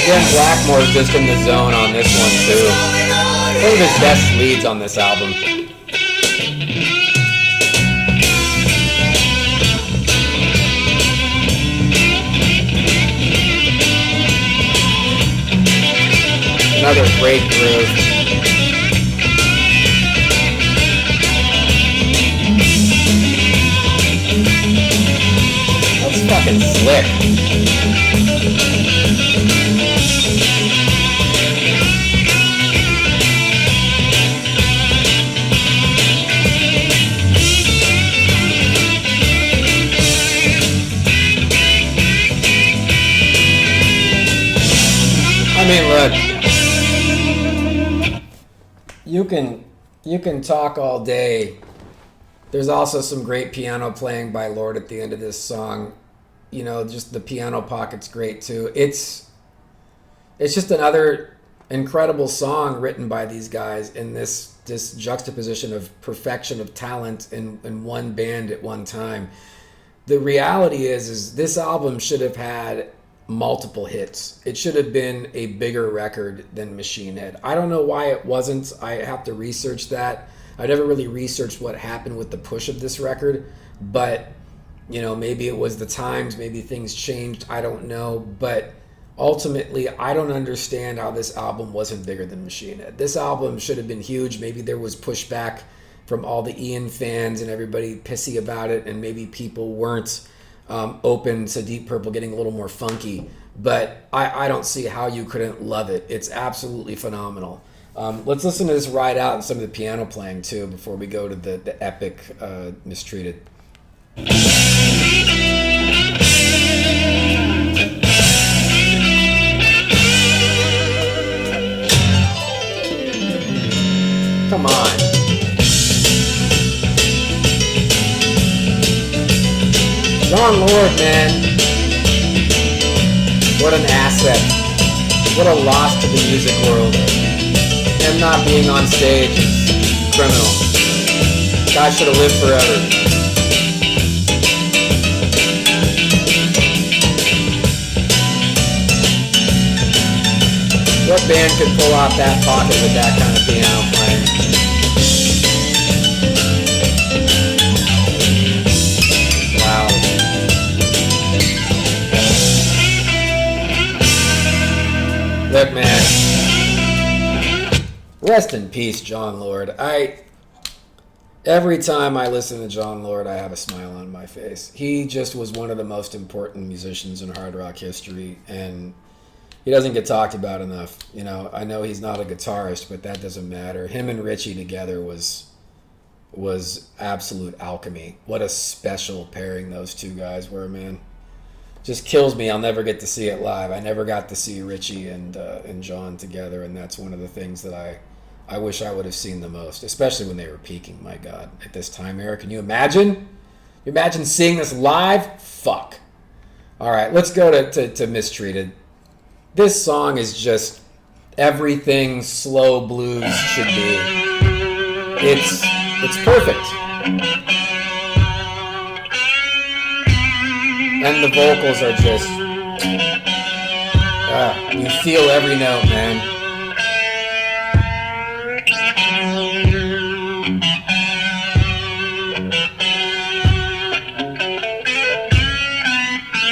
S1: Again, Blackmore's just in the zone on this one too. One of his best leads on this album. Another great groove. That's fucking slick. I mean, look, you can talk all day. There's also some great piano playing by Lord at the end of this song. You know, just the piano pocket's great too. It's just another incredible song written by these guys in this juxtaposition of perfection of talent in one band at one time. The reality is this album should have had multiple hits. It should have been a bigger record than Machine Head. I don't know why it wasn't. I have to research that. I never really researched what happened with the push of this record, but you know, maybe it was the times, maybe things changed, I don't know, but ultimately I don't understand how this album wasn't bigger than Machine Head. This album should have been huge. Maybe there was pushback from all the Ian fans and everybody pissy about it, and maybe people weren't open to Deep Purple getting a little more funky, but I don't see how you couldn't love it. It's absolutely phenomenal. Let's listen to this Ride Out and some of the piano playing too before we go to the epic Mistreated. Come on. John Lord, man. What an asset. What a loss to the music world. Him not being on stage is criminal. Guy should have lived forever. What band could pull off that pocket with that kind of piano playing? Wow. Look, man. Rest in peace, John Lord. Every time I listen to John Lord, I have a smile on my face. He just was one of the most important musicians in hard rock history, and he doesn't get talked about enough. You know, I know he's not a guitarist, but that doesn't matter. Him and Richie together was absolute alchemy. What a special pairing those two guys were, man. Just kills me. I'll never get to see it live. I never got to see Richie and John together, and that's one of the things that I wish I would have seen the most, especially when they were peaking. My God, at this time era, can you imagine? You imagine seeing this live? Fuck. All right, let's go to Mistreated. This song is just everything slow blues should be. It's perfect. And the vocals are just you feel every note, man.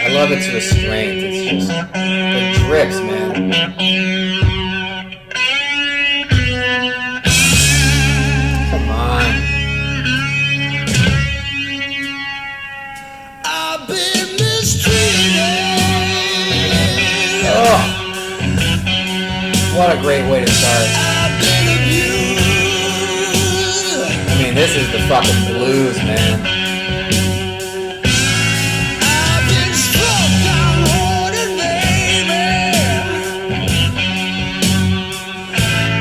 S1: I love its restraint. It's just, it drips, man. Come on.
S2: I've been mistreated.
S1: Oh, what a great way to start.
S2: I've been abused.
S1: I mean, This is the fucking blues, man.
S2: I've been struck down hard and baby.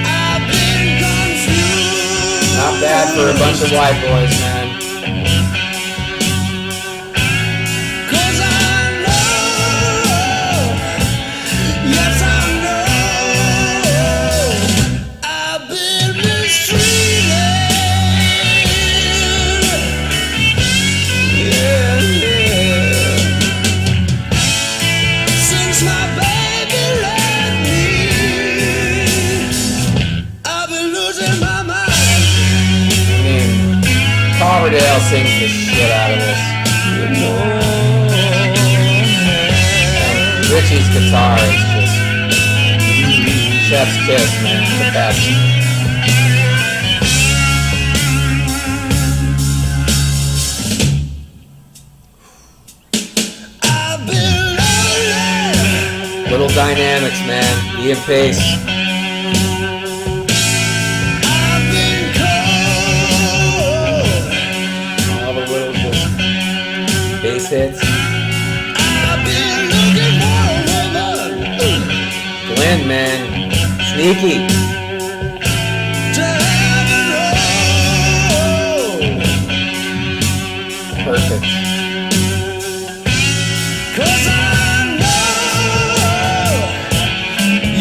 S2: I've been confused.
S1: Not bad for a bunch of white boys, man.
S2: 'Cause I know, yes I know, I've been mistreated. Yeah, yeah. Since my baby left me, I've been losing my mind.
S1: I mean, Coverdale sings the shit out of this. And Richie's guitar is just chef's kiss, man. The best.
S2: I've been lonely.
S1: Little dynamics, man. Ian Pace.
S2: I've been cold.
S1: All the little just bass hits.
S2: I've been looking for a woman
S1: Glenn, man. Sneaky.
S2: to have it all.
S1: Perfect.
S2: 'Cause I know,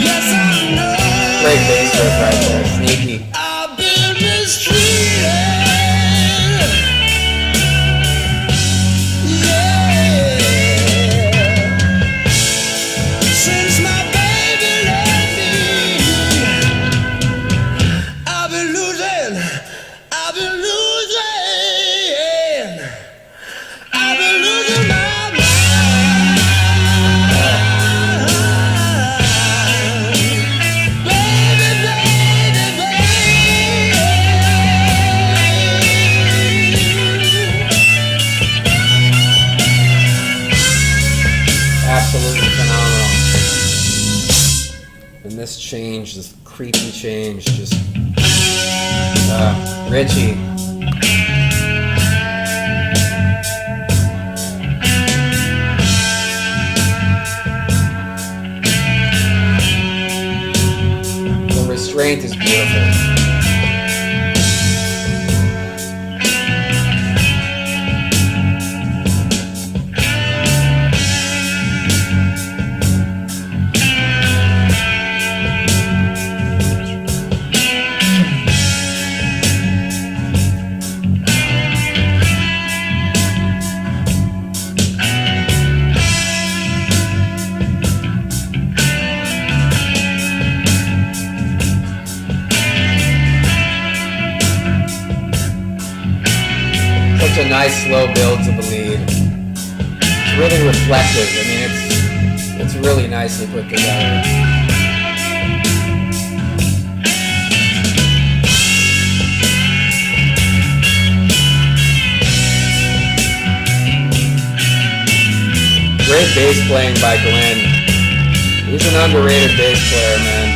S2: yes I know,
S1: Great bass riff right there. Sneaky.
S2: I've been mistreated. Yeah. Since my baby left me, I've been losing. I've been losing. I've been losing my mind. Baby, baby, baby.
S1: Absolutely phenomenal. And this change, this creepy change, just Richie. The restraint is beautiful. Such a nice slow build to the lead. It's really reflective. I mean, it's really nicely put together. Great bass playing by Glenn. He's an underrated bass player, man.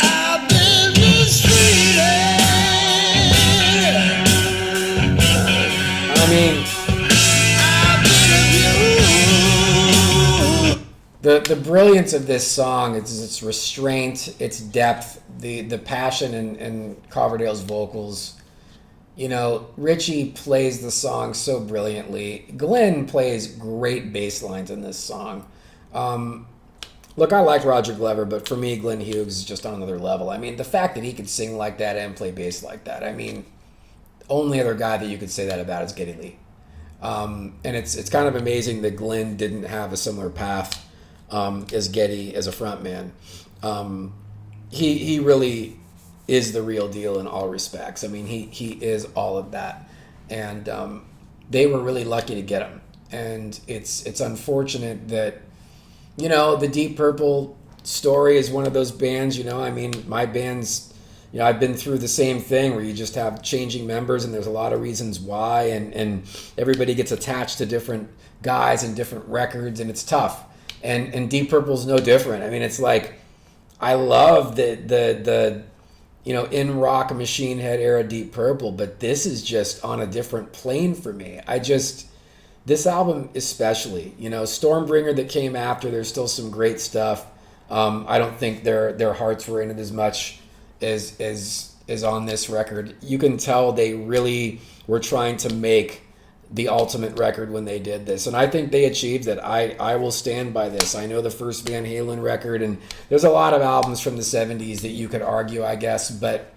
S2: I've been mistreated.
S1: I mean,
S2: I've been abused.
S1: the brilliance of this song is its restraint, its depth, the passion in Coverdale's vocals. You know, Richie plays the song so brilliantly. Glenn plays great bass lines in this song. Look, I like Roger Glover, but for me, Glenn Hughes is just on another level. I mean, the fact that he could sing like that and play bass like that, I mean, only other guy that you could say that about is Geddy Lee. And it's kind of amazing that Glenn didn't have a similar path as Geddy as a frontman. He really is the real deal in all respects. I mean, he is all of that, and they were really lucky to get him. And it's unfortunate that, you know, the Deep Purple story is one of those bands. You know, I mean, my band's, you know, I've been through the same thing where you just have changing members, and there's a lot of reasons why, and everybody gets attached to different guys and different records, and it's tough. and Deep Purple's no different. I mean, it's like I love the in rock Machine Head era Deep Purple, but this is just on a different plane for me. This album especially, Stormbringer that came after, there's still some great stuff. I don't think their hearts were in it as much as on this record. You can tell they really were trying to make the ultimate record when they did this, and I think they achieved it. I will stand by this. I know the first Van Halen record, and there's a lot of albums from the 70s that you could argue, I guess, but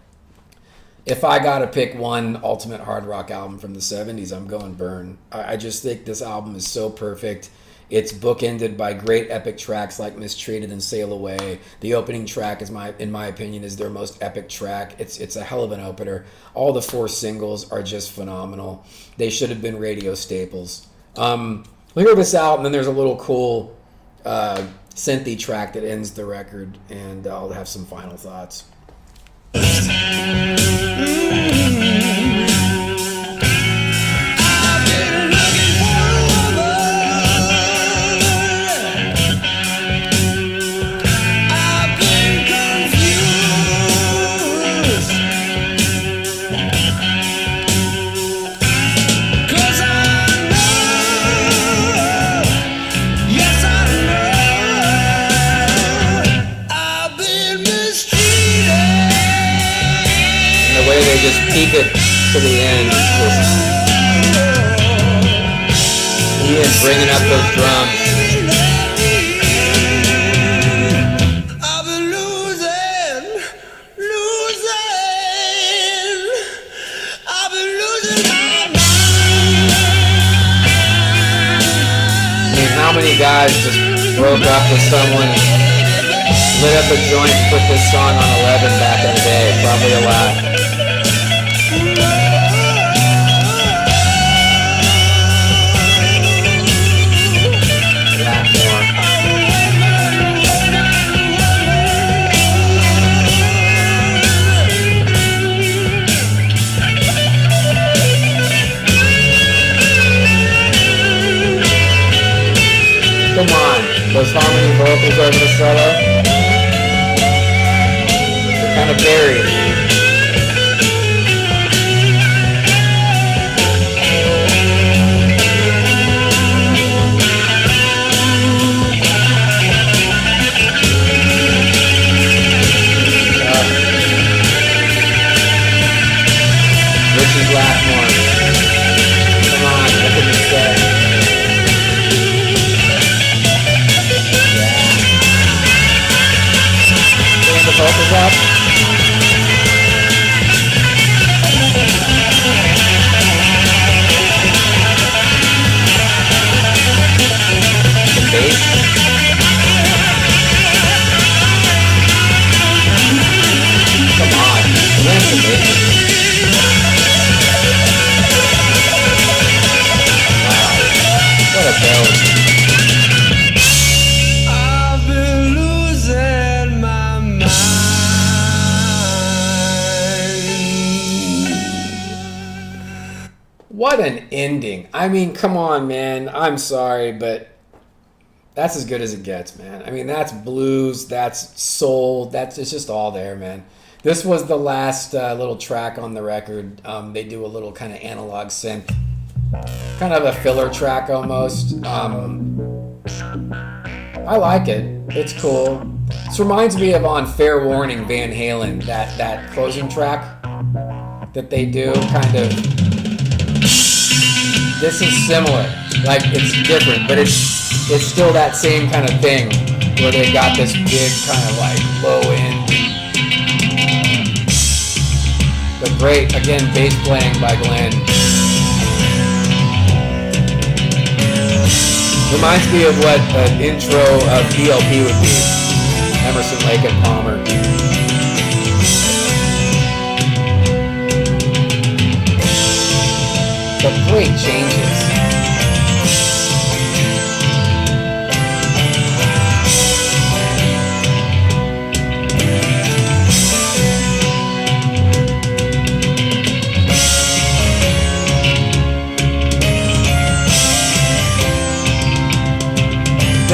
S1: if I gotta pick one ultimate hard rock album from the 70s, I'm going Burn. I just think this album is so perfect. It's bookended by great epic tracks like Mistreated and Sail Away. The opening track, in my opinion, is their most epic track. It's a hell of an opener. All the 4 singles are just phenomenal. They should have been radio staples. We'll hear this out, and then there's a little cool synthy track that ends the record, and I'll have some final thoughts. Just peak it to the end. Ian bringing up those drums.
S2: I've been losing. I've been losing my mind.
S1: I mean, how many guys just broke up with someone and lit up a joint and put this song on 11 back in the day? Probably a lot. Come on, those harmony vocals over the solo, they're kind of buried. Richie Blackmore, come on, what can you say? The vocals up. The bass. Come on, that's amazing. Wow, what a build.
S2: I've been losing my mind.
S1: What an ending. I mean, come on, man. I'm sorry, but that's as good as it gets, man. I mean, that's blues, that's soul, it's just all there, man. This was the last little track on the record. They do a little kind of analog synth, kind of a filler track almost. I like it. It's cool. This reminds me of on Fair Warning, Van Halen, that closing track that they do, kind of. This is similar. Like, it's different, but it's still that same kind of thing where they got this big kind of like low end. But great, again, bass playing by Glenn. Reminds me of what an intro of ELP would be. Emerson, Lake and Palmer. But great changes.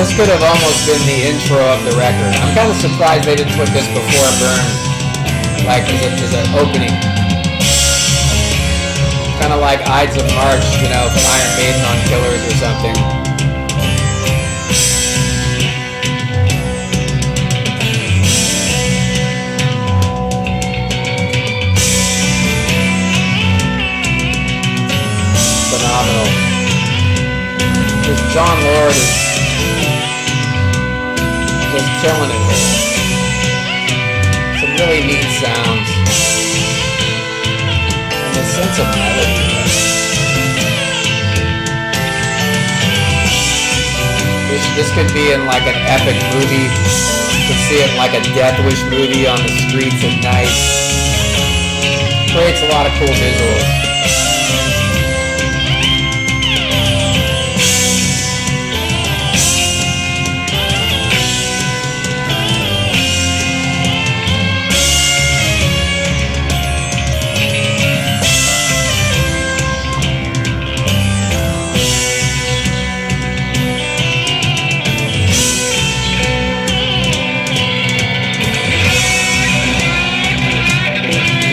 S1: This could have almost been the intro of the record. I'm kind of surprised they didn't put this before Burn, like as an opening. Kind of like Ides of March, you know, from Iron Maiden on Killers or something. Phenomenal. This John Lord is just killing it here. Some really neat sounds. And a sense of melody. This could be in like an epic movie. You could see it in like a Death Wish movie on the streets at night. Creates a lot of cool visuals.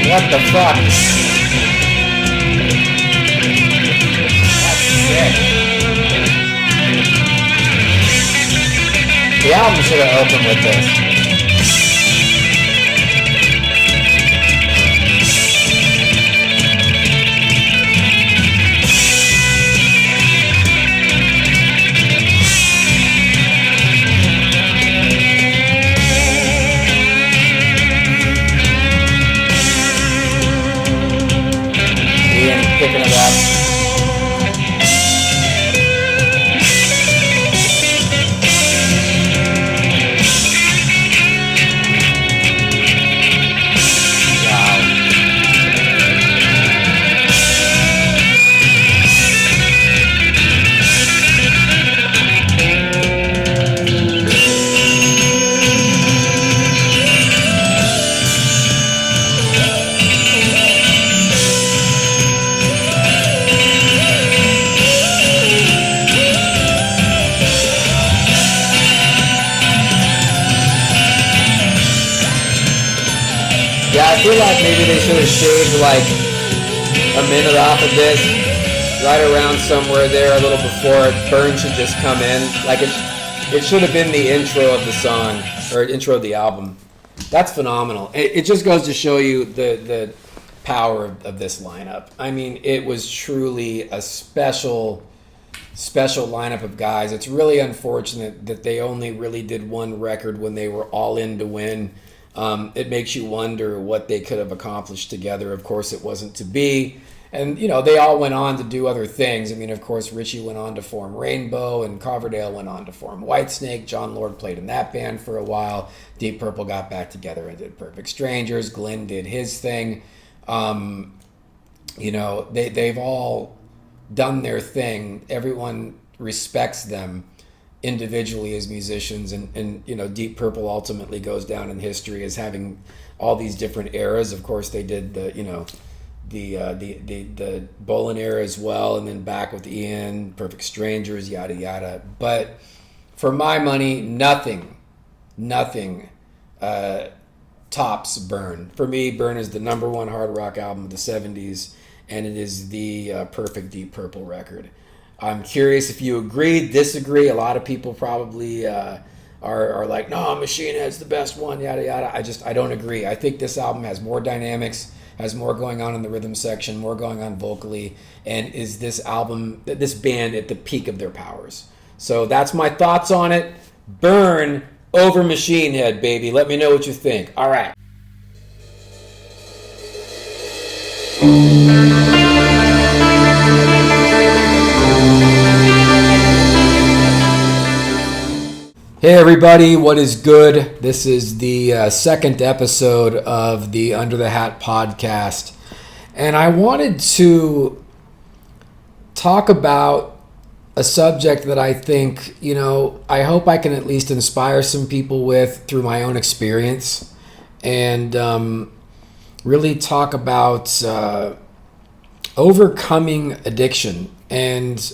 S1: What the fuck? That's sick. The album should have opened with this. Picking it up. Yeah, I feel like maybe they should have shaved like a minute off of this, right around somewhere there, a little before it. Burn should just come in. Like it should have been the intro of the song, or intro of the album. That's phenomenal. It just goes to show you the power of this lineup. I mean, it was truly a special lineup of guys. It's really unfortunate that they only really did one record when they were all in to win. It makes you wonder what they could have accomplished together. Of course, it wasn't to be. And, you know, they all went on to do other things. I mean, of course, Richie went on to form Rainbow, and Coverdale went on to form Whitesnake. John Lord played in that band for a while. Deep Purple got back together and did Perfect Strangers. Glenn did his thing. You know, they've all done their thing. Everyone respects them individually as musicians, and you know, Deep Purple ultimately goes down in history as having all these different eras. Of course, they did the Bolin era as well, and then back with Ian, Perfect Strangers, yada yada. But for my money, nothing tops Burn. For me, Burn is the number one hard rock album of the 70s, and it is the perfect Deep Purple record. I'm curious if you agree, disagree. A lot of people probably are like, no, Machine Head's the best one, yada yada. I don't agree. I think this album has more dynamics, has more going on in the rhythm section, more going on vocally, and is this band at the peak of their powers. So that's my thoughts on it. Burn over Machine Head, baby. Let me know what you think. All right. Hey everybody, what is good? This is the second episode of the Under the Hat podcast, and I wanted to talk about a subject that I think, you know, I hope I can at least inspire some people with through my own experience, and really talk about overcoming addiction. And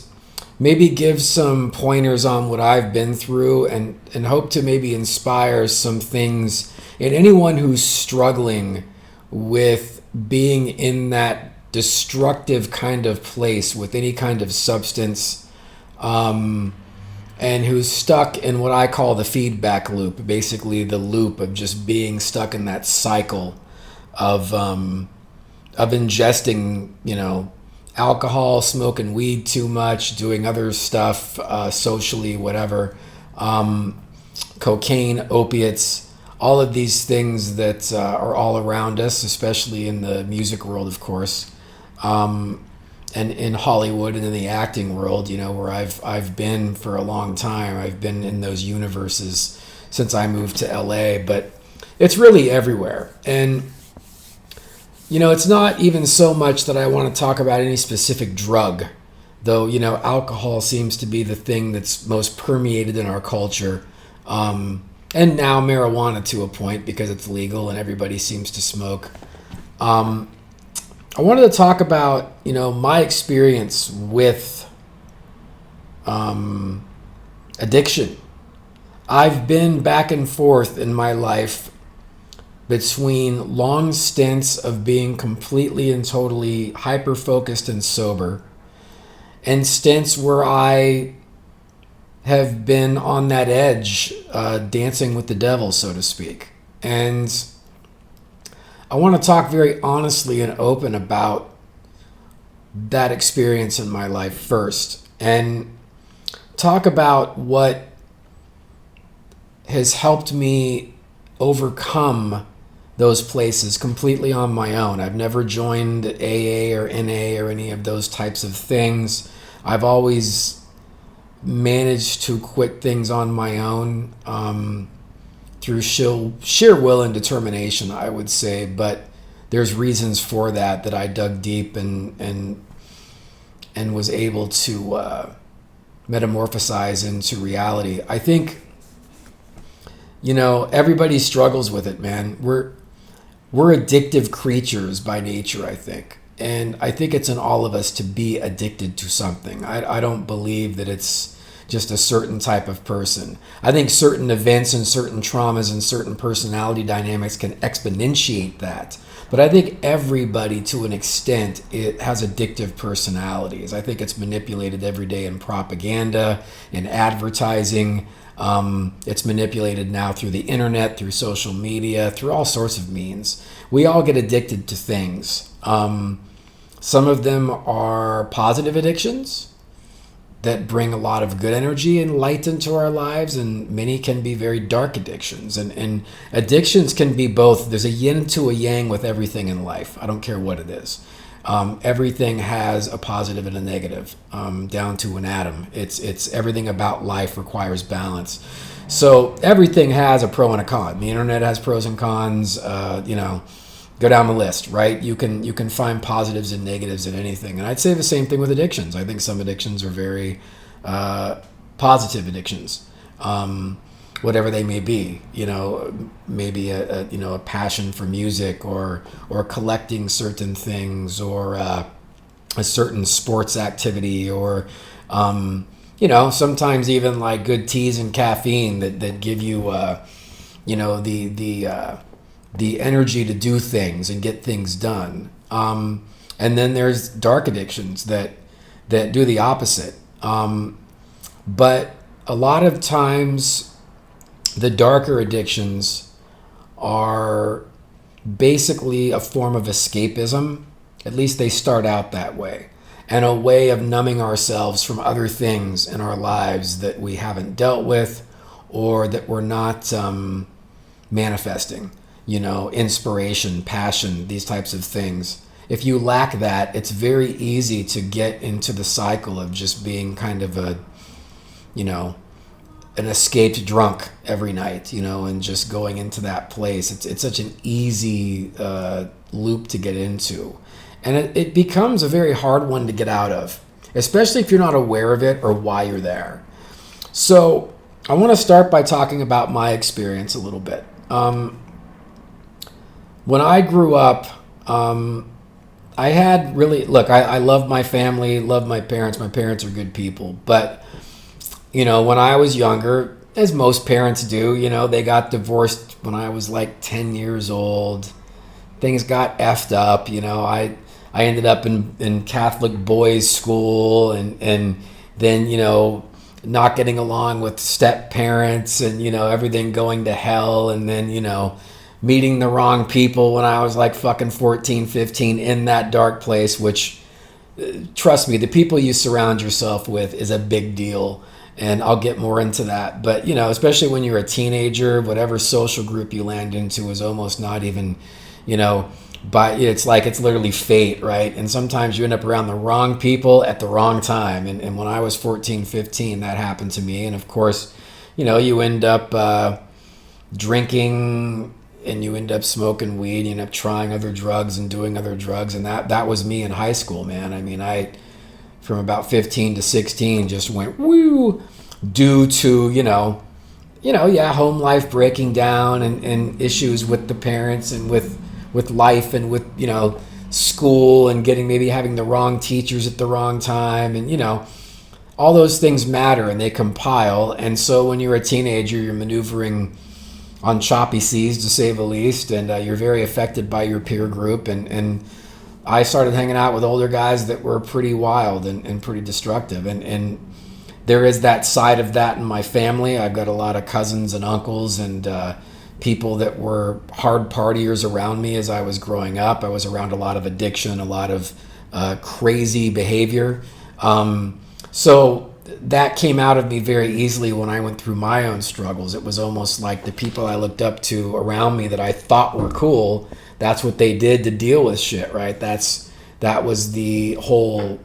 S1: maybe give some pointers on what I've been through, and hope to maybe inspire some things in anyone who's struggling with being in that destructive kind of place with any kind of substance, and who's stuck in what I call the feedback loop, basically the loop of just being stuck in that cycle of ingesting, alcohol, smoking weed too much, doing other stuff socially, whatever, cocaine, opiates, all of these things that are all around us, especially in the music world, of course, and in Hollywood and in the acting world, where I've been for a long time. I've been in those universes since I moved to LA, but it's really everywhere. And it's not even so much that I want to talk about any specific drug, though, alcohol seems to be the thing that's most permeated in our culture. And now marijuana to a point, because it's legal and everybody seems to smoke. I wanted to talk about, my experience with addiction. I've been back and forth in my life between long stints of being completely and totally hyper-focused and sober, and stints where I have been on that edge, dancing with the devil, so to speak. And I want to talk very honestly and open about that experience in my life first, and talk about what has helped me overcome those places completely on my own. I've never joined AA or NA or any of those types of things. I've always managed to quit things on my own, through sheer will and determination, I would say. But there's reasons for that I dug deep and was able to metamorphosize into reality. I think, everybody struggles with it, man. We're addictive creatures by nature, I think. And I think it's in all of us to be addicted to something. I don't believe that it's just a certain type of person. I think certain events and certain traumas and certain personality dynamics can exponentiate that. But I think everybody, to an extent, it has addictive personalities. I think it's manipulated every day in propaganda, in advertising. It's manipulated now through the internet, through social media, through all sorts of means. We all get addicted to things. Some of them are positive addictions that bring a lot of good energy and light into our lives, and many can be very dark addictions. And addictions can be both. There's a yin to a yang with everything in life. I don't care what it is. Everything has a positive and a negative, down to an atom. It's everything about life requires balance. So everything has a pro and a con. The internet has pros and cons. Go down the list, right? You can find positives and negatives in anything. And I'd say the same thing with addictions. I think some addictions are very positive addictions, whatever they may be. Maybe a passion for music, or collecting certain things, or a certain sports activity, or sometimes even like good teas and caffeine that give you the energy to do things and get things done. And then there's dark addictions that do the opposite. But a lot of times the darker addictions are basically a form of escapism. At least they start out that way. And a way of numbing ourselves from other things in our lives that we haven't dealt with, or that we're not manifesting. Inspiration, passion, these types of things. If you lack that, it's very easy to get into the cycle of just being kind of an escaped drunk every night, and just going into that place. It's such an easy loop to get into. And it becomes a very hard one to get out of, especially if you're not aware of it or why you're there. So I want to start by talking about my experience a little bit. When I grew up, I had really, look, I love my family, love my parents. My parents are good people. But, when I was younger, as most parents do, they got divorced when I was like 10 years old. Things got effed up. I ended up in Catholic boys' school and then, not getting along with step parents and, everything going to hell. And then, meeting the wrong people when I was like fucking 14, 15 in that dark place, which, trust me, the people you surround yourself with is a big deal. And I'll get more into that. But, especially when you're a teenager, whatever social group you land into is almost not even, but it's like it's literally fate, right? And sometimes you end up around the wrong people at the wrong time. And when I was 14, 15, that happened to me. And of course, you end up drinking and you end up smoking weed, you end up trying other drugs and doing other drugs. And that was me in high school, man. I mean, from about 15 to 16 just went woo due to, home life breaking down and issues with the parents and with life and with, school and maybe having the wrong teachers at the wrong time. And, all those things matter and they compile. And so when you're a teenager, you're maneuvering on choppy seas, to say the least, and you're very affected by your peer group. And I started hanging out with older guys that were pretty wild and pretty destructive. And there is that side of that in my family. I've got a lot of cousins and uncles and people that were hard partiers around me as I was growing up. I was around a lot of addiction, a lot of crazy behavior. So that came out of me very easily when I went through my own struggles. It was almost like the people I looked up to around me that I thought were cool, that's what they did to deal with shit, right? That was the whole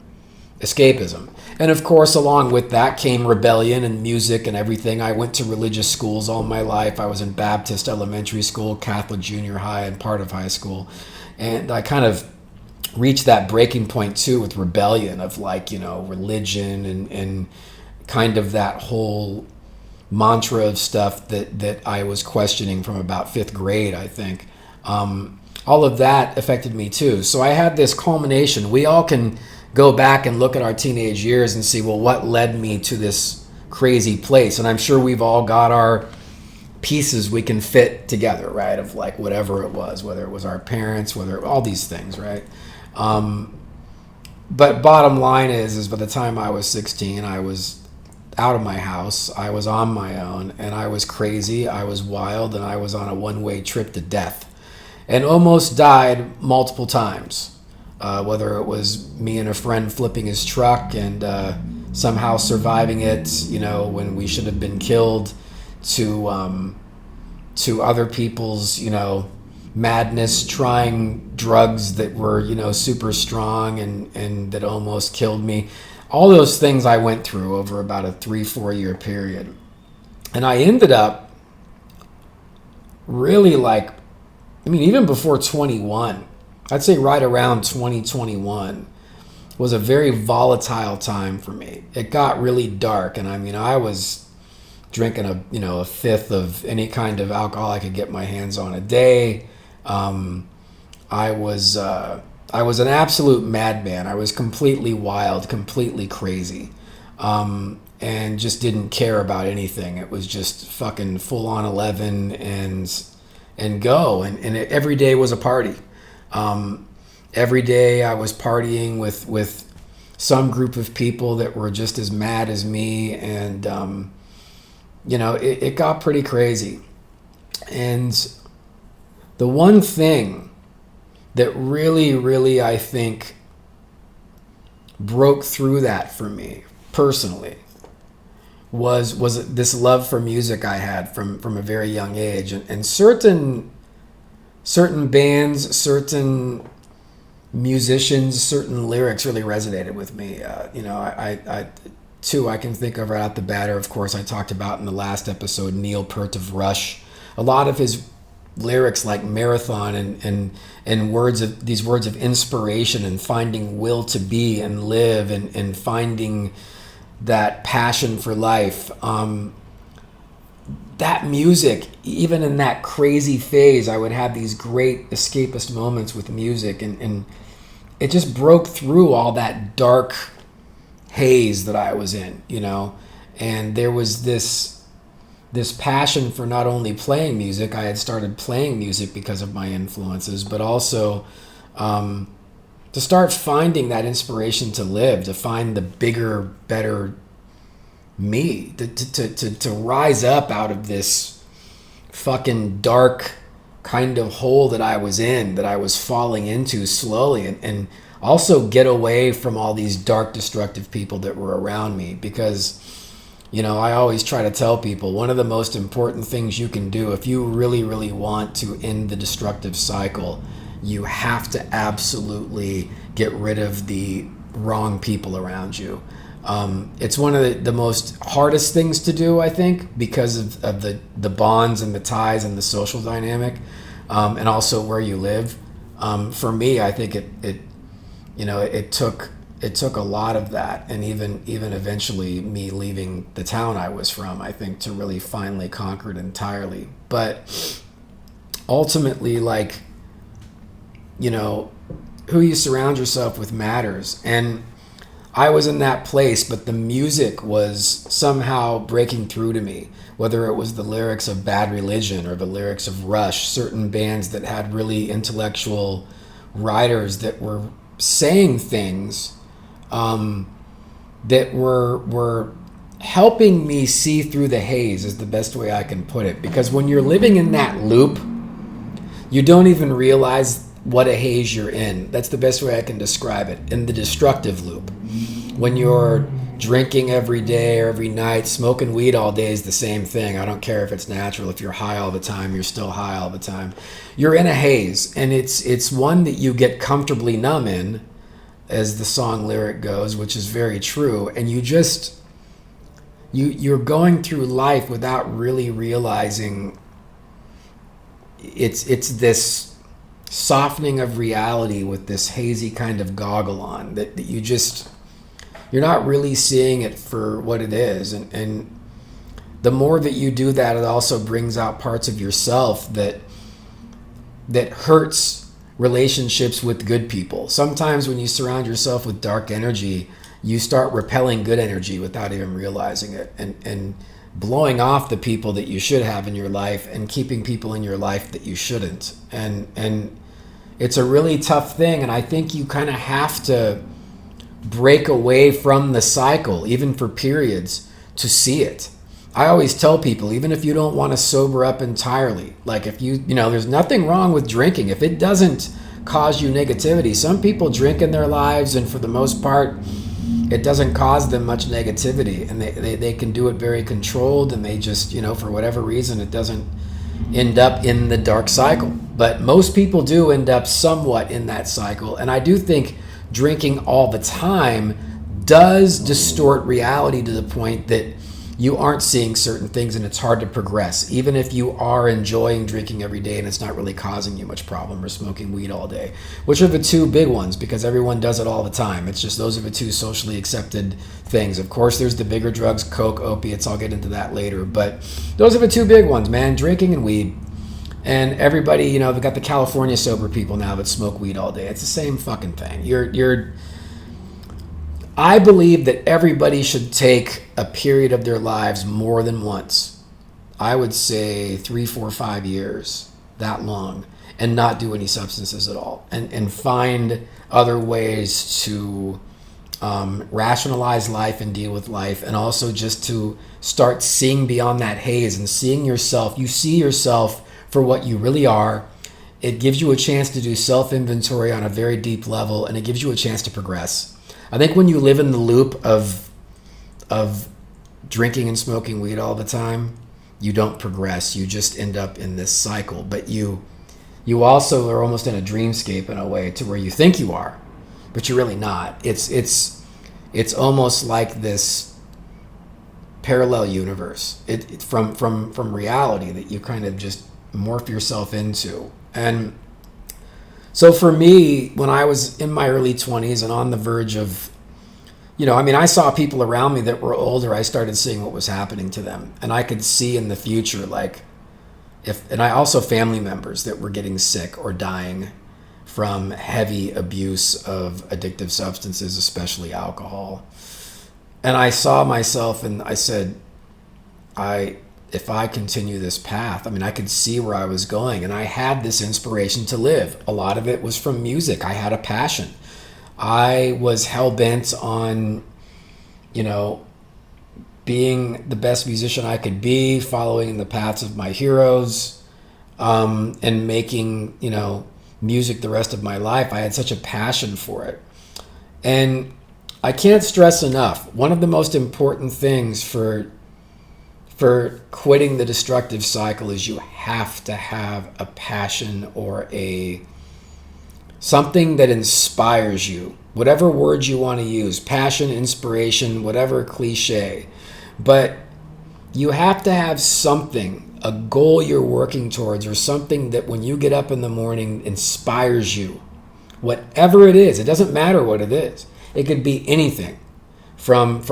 S1: escapism. And of course, along with that came rebellion and music and everything. I went to religious schools all my life. I was in Baptist elementary school, Catholic junior high, and part of high school. And I kind of reached that breaking point too with rebellion of religion and kind of that whole mantra of stuff that I was questioning from about fifth grade, I think. All of that affected me too. So I had this culmination. We all can go back and look at our teenage years and see, well, what led me to this crazy place? And I'm sure we've all got our pieces we can fit together, right? Of whatever it was, whether it was our parents, whether all these things, right? But bottom line is by the time I was 16, I was out of my house. I was on my own and I was crazy. I was wild and I was on a one-way trip to death and almost died multiple times. Whether it was me and a friend flipping his truck and somehow surviving it, when we should have been killed, to other people's, madness, trying drugs that were, super strong and that almost killed me. All those things I went through over about a 3-4 year period. And I ended up really even before 21, I'd say right around 2021 was a very volatile time for me. It got really dark. And I was drinking a fifth of any kind of alcohol I could get my hands on a day. I was an absolute madman. I was completely wild, completely crazy, and just didn't care about anything. It was just fucking full on 11 and go. And every day was a party. Every day I was partying with some group of people that were just as mad as me, and it got pretty crazy. And the one thing that really, really, I think, broke through that for me personally was this love for music I had from a very young age. And certain bands, certain musicians, certain lyrics really resonated with me. Two I can think of right out the batter. Of course, I talked about in the last episode, Neil Peart of Rush. A lot of his lyrics like Marathon and these words of inspiration and finding will to be and live and finding that passion for life. That music, even in that crazy phase, I would have these great escapist moments with music, and it just broke through all that dark haze that I was in, you know. And there was this passion for not only playing music. I had started playing music because of my influences, but also to start finding that inspiration to live, to find the bigger, better me, to rise up out of this fucking dark kind of hole that I was in, that I was falling into slowly, and also get away from all these dark, destructive people that were around me. Because, you know, I always try to tell people, one of the most important things you can do if you really, really want to end the destructive cycle, you have to absolutely get rid of the wrong people around you. It's one of the most hardest things to do, I think, because of the bonds and the ties and the social dynamic, and also where you live. For me, I think it took a lot of that, and even eventually me leaving the town I was from, I think, to really finally conquer it entirely. But ultimately, like, you know, who you surround yourself with matters. And I was in that place, but the music was somehow breaking through to me, whether it was the lyrics of Bad Religion or the lyrics of Rush, certain bands that had really intellectual writers that were saying things that were helping me see through the haze, is the best way I can put it. Because when you're living in that loop, you don't even realize what a haze you're in. That's the best way I can describe it. In the destructive loop, when you're drinking every day or every night, smoking weed all day is the same thing. I don't care if it's natural. If you're high all the time, you're still high all the time. You're in a haze, and it's one that you get comfortably numb in, as the song lyric goes, which is very true. And you're going through life without really realizing it's this softening of reality with this hazy kind of goggle on, that you're not really seeing it for what it is. And the more that you do that, it also brings out parts of yourself that hurts relationships with good people. Sometimes when you surround yourself with dark energy, you start repelling good energy without even realizing it, and blowing off the people that you should have in your life and keeping people in your life that you shouldn't. And it's a really tough thing, and I think you kind of have to break away from the cycle, even for periods, to see it. I always tell people, even if you don't want to sober up entirely, like if you know, there's nothing wrong with drinking if it doesn't cause you negativity. Some people drink in their lives, and for the most part, it doesn't cause them much negativity, and they can do it very controlled, and they just, you know, for whatever reason, it doesn't end up in the dark cycle. But most people do end up somewhat in that cycle, and I do think drinking all the time does distort reality to the point that you aren't seeing certain things, and it's hard to progress, even if you are enjoying drinking every day and it's not really causing you much problem, or smoking weed all day, which are the two big ones, because everyone does it all the time. It's just those are the two socially accepted things. Of course, there's the bigger drugs, coke, opiates. I'll get into that later, but those are the two big ones, man: drinking and weed. And everybody, you know, they've got the California sober people now that smoke weed all day. It's the same fucking thing. I believe that everybody should take a period of their lives more than once. I would say 3, 4, 5 years, that long, and not do any substances at all, and find other ways to rationalize life and deal with life, and also just to start seeing beyond that haze and seeing yourself. You see yourself for what you really are. It gives you a chance to do self-inventory on a very deep level, and it gives you a chance to progress. I think when you live in the loop of drinking and smoking weed all the time, you don't progress. You just end up in this cycle. But you also are almost in a dreamscape in a way, to where you think you are, but you're really not. It's almost like this parallel universe from reality that you kind of just morph yourself into. And so for me, when I was in my early 20s and on the verge of, you know, I mean, I saw people around me that were older. I started seeing what was happening to them, and I could see in the future, like, and I also family members that were getting sick or dying from heavy abuse of addictive substances, especially alcohol. And I saw myself and I said, if I continue this path, I mean, I could see where I was going, and I had this inspiration to live. A lot of it was from music. I had a passion. I was hell-bent on, being the best musician I could be, following in the paths of my heroes, and making, music the rest of my life. I had such a passion for it. And I can't stress enough, one of the most important things for quitting the destructive cycle is you have to have a passion or something that inspires you. Whatever words you want to use, passion, inspiration, whatever cliche. But you have to have something, a goal you're working towards, or something that when you get up in the morning inspires you. Whatever it is, it doesn't matter what it is. It could be anything from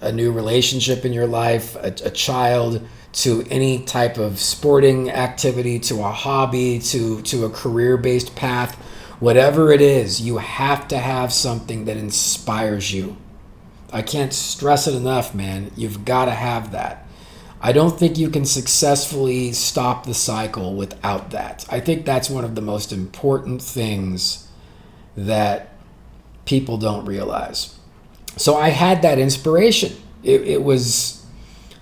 S1: a new relationship in your life, a child, to any type of sporting activity, to a hobby, to a career-based path. Whatever it is, you have to have something that inspires you. I can't stress it enough, man. You've got to have that. I don't think you can successfully stop the cycle without that. I think that's one of the most important things that people don't realize. So I had that inspiration. It was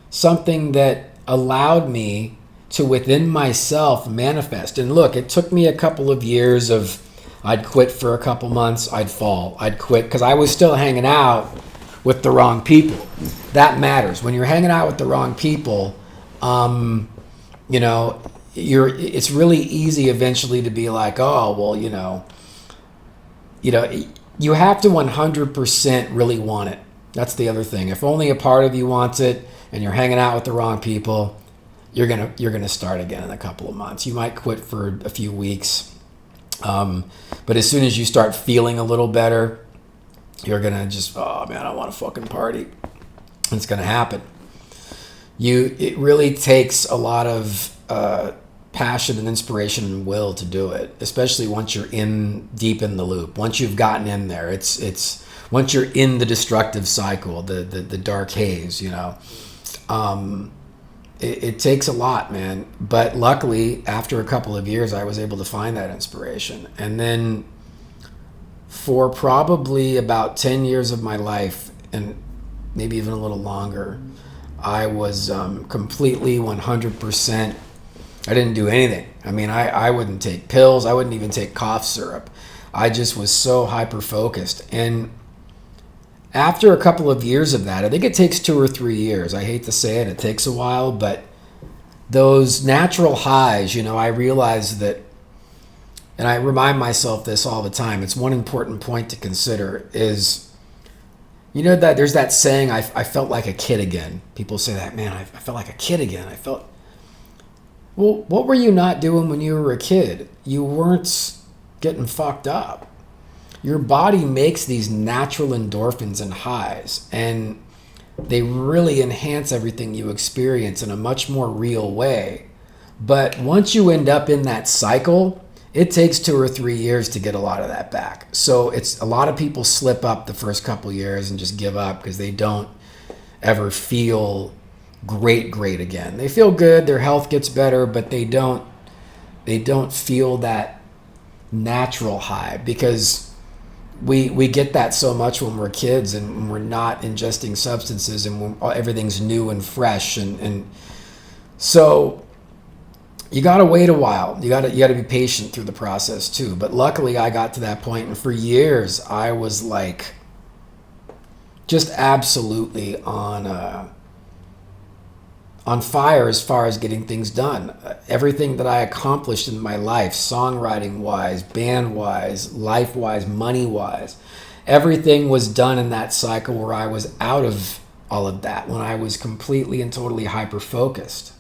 S1: something that allowed me to, within myself, manifest. And look, it took me a couple of years of, I'd quit for a couple months, I'd fall, I'd quit, because I was still hanging out with the wrong people. That matters. When you're hanging out with the wrong people, it's really easy eventually to be like, oh, well, you have to 100% really want it. That's the other thing. If only a part of you wants it and you're hanging out with the wrong people, you're gonna start again in a couple of months. You might quit for a few weeks, but as soon as you start feeling a little better, you're gonna just, oh man, I want to fucking party. It's gonna happen. It really takes a lot of passion and inspiration and will to do it, especially once you're deep in the loop. Once you've gotten in there, it's once you're in the destructive cycle, the dark haze, it takes a lot, man. But luckily, after a couple of years, I was able to find that inspiration. And then for probably about 10 years of my life, and maybe even a little longer, I was completely 100%. I didn't do anything. I mean, I wouldn't take pills. I wouldn't even take cough syrup. I just was so hyper-focused. And after a couple of years of that, I think it takes 2 or 3 years. I hate to say it. It takes a while. But those natural highs, I realized that, and I remind myself this all the time, it's one important point to consider is, that there's that saying, I felt like a kid again. People say that, man, I felt like a kid again. Well, what were you not doing when you were a kid? You weren't getting fucked up. Your body makes these natural endorphins and highs, and they really enhance everything you experience in a much more real way. But once you end up in that cycle, it takes 2 or 3 years to get a lot of that back. So a lot of people slip up the first couple years and just give up because they don't ever feel great again. They feel good, their health gets better, but they don't feel that natural high, because we get that so much when we're kids and when we're not ingesting substances and when everything's new and fresh, and so you gotta wait a while. You gotta be patient through the process too. But luckily I got to that point, and for years I was like just absolutely on fire as far as getting things done. Everything that I accomplished in my life, songwriting wise, band wise, life wise, money wise, everything was done in that cycle where I was out of all of that, when I was completely and totally hyper focused.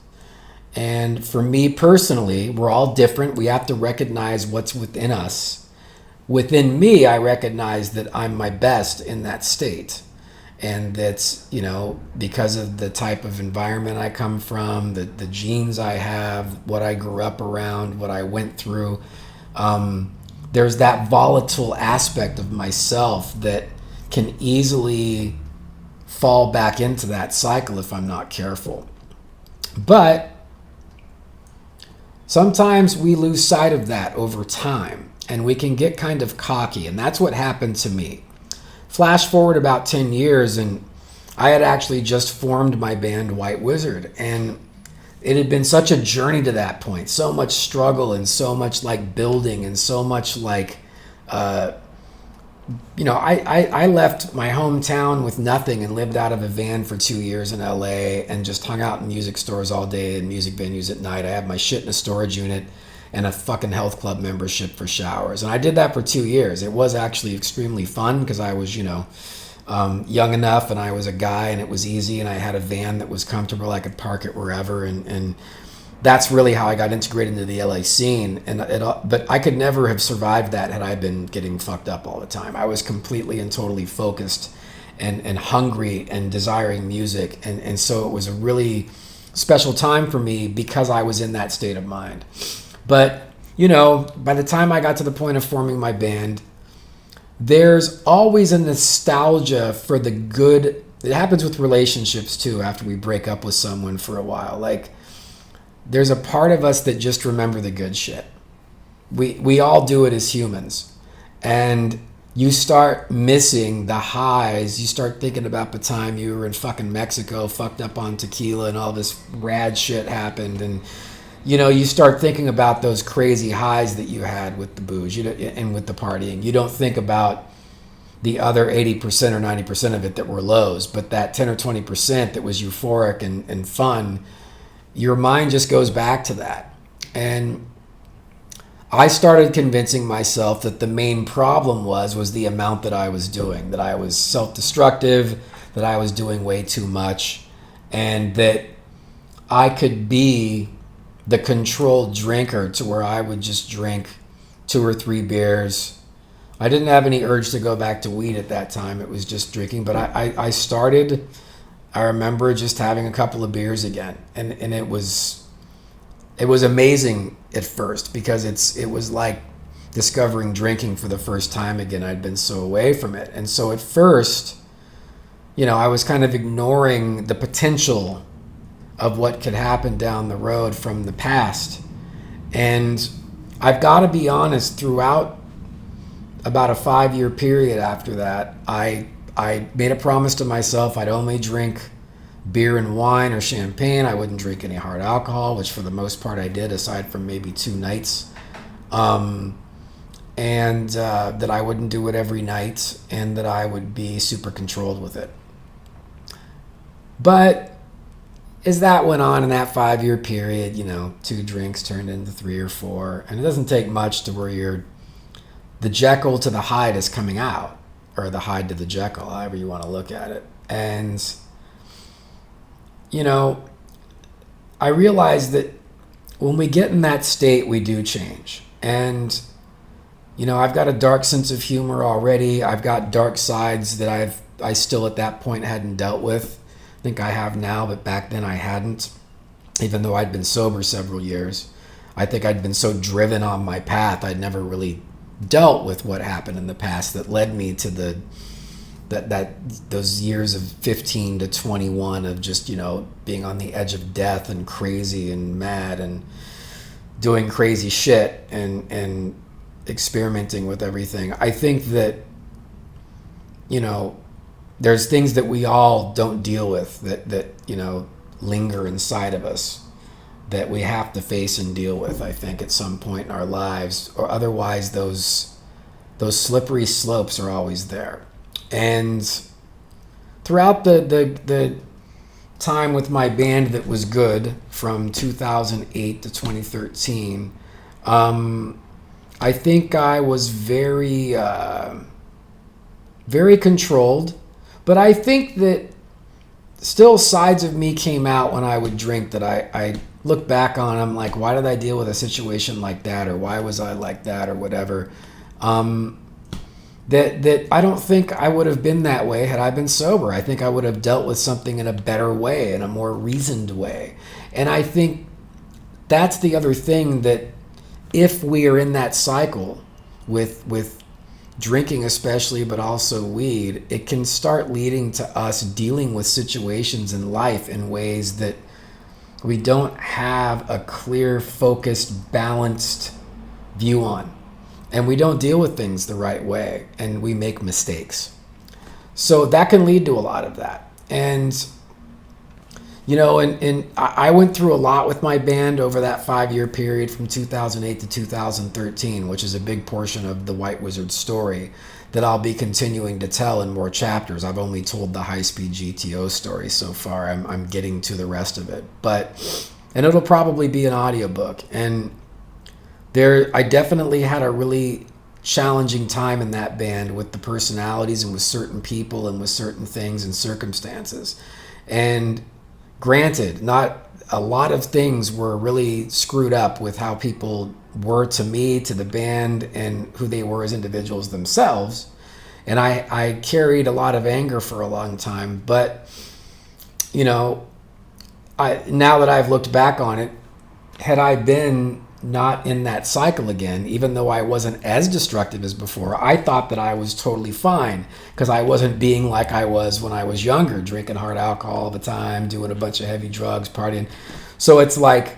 S1: And for me personally, we're all different. We have to recognize what's within us. Within me, I recognize that I'm my best in that state. And that's, because of the type of environment I come from, the genes I have, what I grew up around, what I went through, There's that volatile aspect of myself that can easily fall back into that cycle if I'm not careful. But sometimes we lose sight of that over time, and we can get kind of cocky, and that's what happened to me. Flash forward about 10 years, and I had actually just formed my band White Wizard, and it had been such a journey to that point, so much struggle and so much like building and so much like, I left my hometown with nothing and lived out of a van for 2 years in LA and just hung out in music stores all day and music venues at night. I had my shit in a storage unit and a fucking health club membership for showers. And I did that for 2 years. It was actually extremely fun because I was, young enough and I was a guy and it was easy and I had a van that was comfortable. I could park it wherever. And that's really how I got integrated into the LA scene. But I could never have survived that had I been getting fucked up all the time. I was completely and totally focused and hungry and desiring music. And so it was a really special time for me because I was in that state of mind. But, by the time I got to the point of forming my band, there's always a nostalgia for the good. It happens with relationships too after we break up with someone for a while. Like, there's a part of us that just remember the good shit. We all do it as humans. And you start missing the highs. You start thinking about the time you were in fucking Mexico, fucked up on tequila and all this rad shit happened. And, you start thinking about those crazy highs that you had with the booze and with the partying. You don't think about the other 80% or 90% of it that were lows. But that 10 or 20% that was euphoric and fun, your mind just goes back to that. And I started convincing myself that the main problem was the amount that I was doing, that I was self-destructive, that I was doing way too much, and that I could be the controlled drinker to where I would just drink 2 or 3 beers. I didn't have any urge to go back to weed at that time. It was just drinking. But I remember just having a couple of beers again. And it was amazing at first because it was like discovering drinking for the first time again. I'd been so away from it. And so at first, I was kind of ignoring the potential of what could happen down the road from the past. And I've got to be honest, throughout about a 5-year period after that, I made a promise to myself I'd only drink beer and wine or champagne. I wouldn't drink any hard alcohol, which for the most part I did, aside from maybe 2 nights. And that I wouldn't do it every night, and that I would be super controlled with it. But as that went on in that 5-year period, 2 drinks turned into 3 or 4. And it doesn't take much to where the Jekyll to the Hyde is coming out, or the Hyde to the Jekyll, however you want to look at it. And, I realized that when we get in that state, we do change. And, I've got a dark sense of humor already. I've got dark sides that I still at that point hadn't dealt with. I think I have now, but back then I hadn't, even though I'd been sober several years. I think I'd been so driven on my path, I'd never really dealt with what happened in the past that led me to those years of 15 to 21 of just, being on the edge of death and crazy and mad and doing crazy shit and experimenting with everything. I think that, there's things that we all don't deal with that linger inside of us that we have to face and deal with, I think, at some point in our lives, or otherwise those slippery slopes are always there. And throughout the time with my band that was good, from 2008 to 2013, I think I was very, very controlled. But I think that still sides of me came out when I would drink that I look back on. I'm like, why did I deal with a situation like that? Or why was I like that? Or whatever. That I don't think I would have been that way had I been sober. I think I would have dealt with something in a better way, in a more reasoned way. And I think that's the other thing that if we are in that cycle with drinking especially, but also weed, it can start leading to us dealing with situations in life in ways that we don't have a clear, focused, balanced view on. And we don't deal with things the right way, and we make mistakes. So that can lead to a lot of that. And and I went through a lot with my band over that 5-year period from 2008 to 2013, which is a big portion of the White Wizard story that I'll be continuing to tell in more chapters. I've only told the high-speed GTO story so far. I'm getting to the rest of it. And it'll probably be an audiobook. And I definitely had a really challenging time in that band with the personalities and with certain people and with certain things and circumstances. And granted, not a lot of things were really screwed up with how people were to me, to the band, and who they were as individuals themselves. And I carried a lot of anger for a long time. But, now that I've looked back on it, had I been not in that cycle again, even though I wasn't as destructive as before, I thought that I was totally fine because I wasn't being like I was when I was younger, drinking hard alcohol all the time, doing a bunch of heavy drugs, partying. So it's like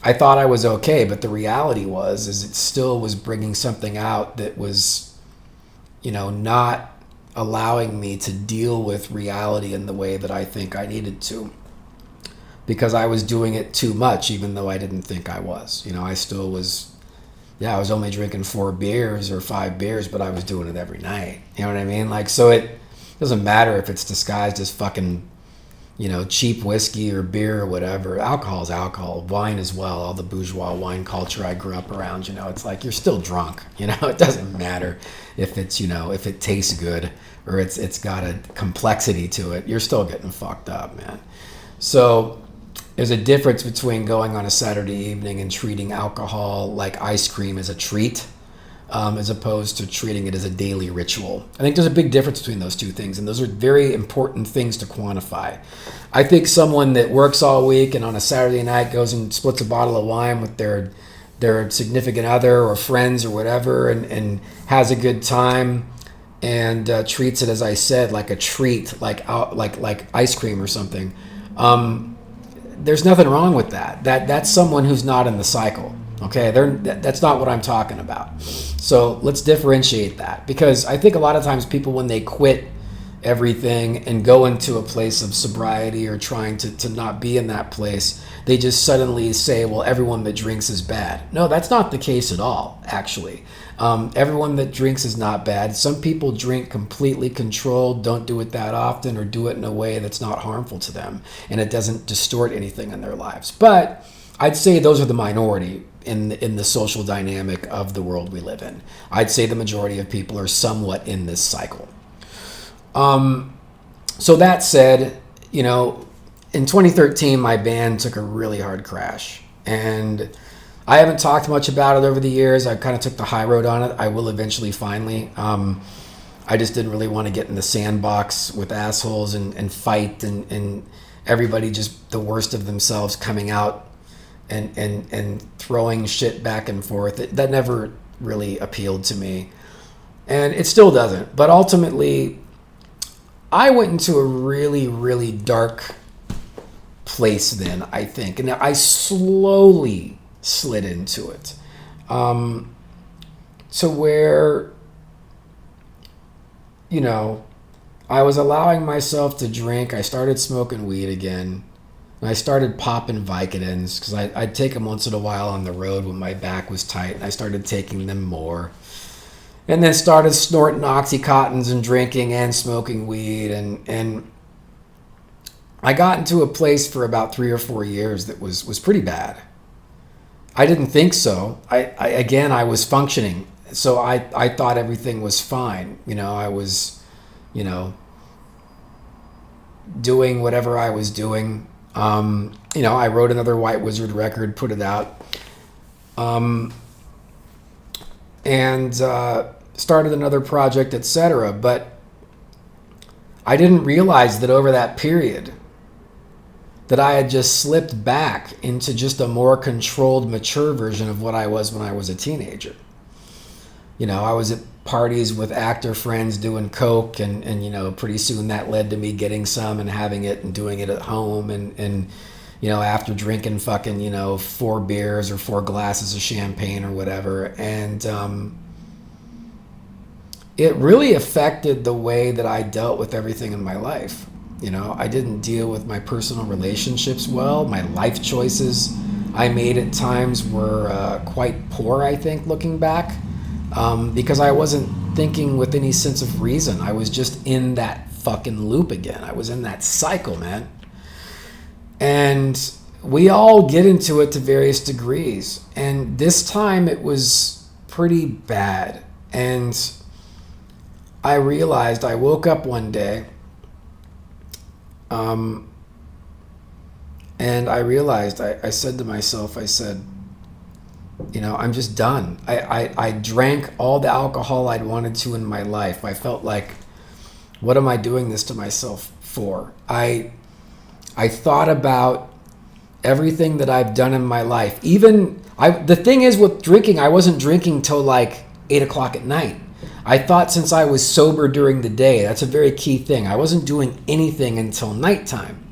S1: I thought I was okay, but the reality is it still was bringing something out that was, not allowing me to deal with reality in the way that I think I needed to. Because I was doing it too much, even though I didn't think I was. I still was, I was only drinking 4 beers or 5 beers, but I was doing it every night. You know what I mean? So it doesn't matter if it's disguised as fucking, cheap whiskey or beer or whatever. Alcohol is alcohol. Wine as well. All the bourgeois wine culture I grew up around, it's like you're still drunk. It doesn't matter if it's, if it tastes good or it's got a complexity to it. You're still getting fucked up, man. So there's a difference between going on a Saturday evening and treating alcohol like ice cream as a treat, as opposed to treating it as a daily ritual. I think there's a big difference between those two things, and those are very important things to quantify. I think someone that works all week and on a Saturday night goes and splits a bottle of wine with their significant other or friends or whatever and has a good time and treats it, as I said, like a treat, like ice cream or something. There's nothing wrong with that. That's someone who's not in the cycle. Okay, that's not what I'm talking about. So let's differentiate that, because I think a lot of times people, when they quit everything and go into a place of sobriety or trying to not be in that place, they just suddenly say, well, everyone that drinks is bad. No, that's not the case at all, actually. Everyone that drinks is not bad. Some people drink completely controlled, don't do it that often, or do it in a way that's not harmful to them, and it doesn't distort anything in their lives. But I'd say those are the minority in the social dynamic of the world we live in. I'd say the majority of people are somewhat in this cycle. So that said, in 2013, my band took a really hard crash, and I haven't talked much about it over the years. I kind of took the high road on it. I will eventually, finally. I just didn't really want to get in the sandbox with assholes and fight and everybody just the worst of themselves coming out and throwing shit back and forth. That never really appealed to me, and it still doesn't. But ultimately, I went into a really, really dark place then, I think, and I slowly slid into it, to where, I was allowing myself to drink. I started smoking weed again. And I started popping Vicodins because I'd take them once in a while on the road when my back was tight. And I started taking them more. And then started snorting Oxycontins and drinking and smoking weed. And I got into a place for about 3 or 4 years that was pretty bad. I didn't think so. I was functioning. So I thought everything was fine. I was, doing whatever I was doing. I wrote another White Wizard record, put it out, and started another project, etc. But I didn't realize that over that period, that I had just slipped back into just a more controlled, mature version of what I was when I was a teenager. You know, I was at parties with actor friends doing coke, and you know, pretty soon that led to me getting some and having it and doing it at home, and you know, after drinking fucking, you know, 4 beers or 4 glasses of champagne or whatever. And it really affected the way that I dealt with everything in my life. You know, I didn't deal with my personal relationships well. My life choices I made at times were quite poor, I think, looking back, because I wasn't thinking with any sense of reason. I was just in that fucking loop again. I was in that cycle, man. And we all get into it to various degrees. And this time it was pretty bad. And I realized, I woke up one day, and I realized, I said to myself, I said, you know, I'm just done. I drank all the alcohol I'd wanted to in my life. I felt like, what am I doing this to myself for? I thought about everything that I've done in my life. The thing is with drinking, I wasn't drinking till like 8 o'clock at night. I thought since I was sober during the day, that's a very key thing. I wasn't doing anything until nighttime.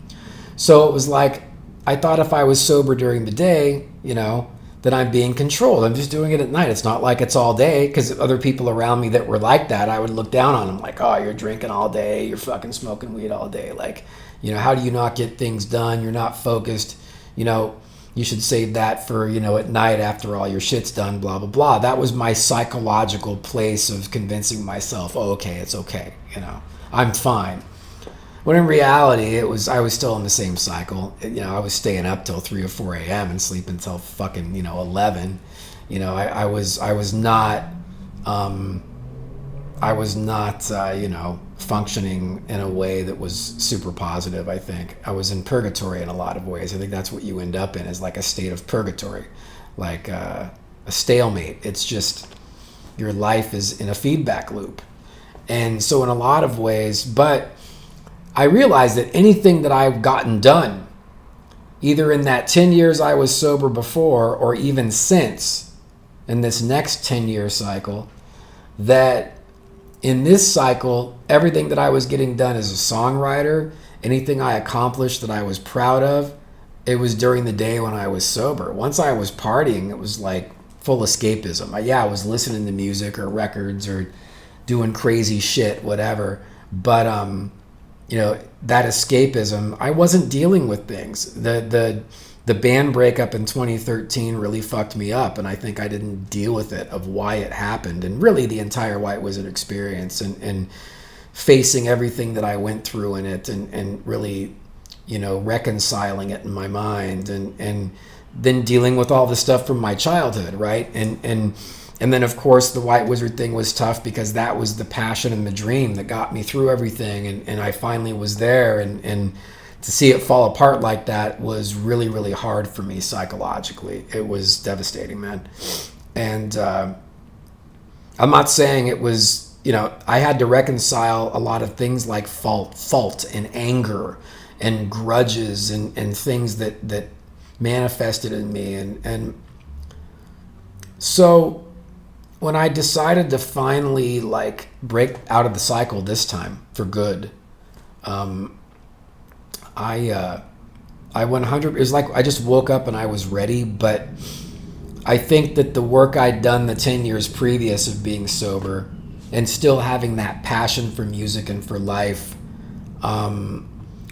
S1: So it was like, I thought if I was sober during the day, you know, that I'm being controlled. I'm just doing it at night. It's not like it's all day, because other people around me that were like that, I would look down on them like, oh, you're drinking all day. You're fucking smoking weed all day. Like, you know, how do you not get things done? You're not focused. You know, you should save that for, you know, at night after all your shit's done, blah, blah, blah. That was my psychological place of convincing myself, oh, okay, it's okay, you know, I'm fine. When in reality, I was still in the same cycle. You know, I was staying up till 3 or 4 a.m. and sleeping until fucking, you know, 11. You know, I was not, you know, functioning in a way that was super positive, I think. I was in purgatory in a lot of ways. I think that's what you end up in, is like a state of purgatory, like a stalemate. It's just your life is in a feedback loop. And so in a lot of ways, but I realized that anything that I've gotten done, either in that 10 years I was sober before or even since, in this next 10-year cycle, that in this cycle, everything that I was getting done as a songwriter, anything I accomplished that I was proud of, it was during the day when I was sober. Once I was partying, it was like full escapism. I was listening to music or records or doing crazy shit, whatever. But, you know, that escapism, I wasn't dealing with things. The band breakup in 2013 really fucked me up, and I think I didn't deal with it, of why it happened, and really the entire White Wizard experience, and facing everything that I went through in it, and really, you know, reconciling it in my mind, and then dealing with all the stuff from my childhood, right? And then of course the White Wizard thing was tough, because that was the passion and the dream that got me through everything, and I finally was there, and to see it fall apart like that was really, really hard for me psychologically. It was devastating, man. And I'm not saying it was, you know, I had to reconcile a lot of things like fault and anger and grudges and things that manifested in me. And so when I decided to finally like break out of the cycle this time for good, I 100, it was like I just woke up and I was ready. But I think that the work I'd done the 10 years previous of being sober and still having that passion for music and for life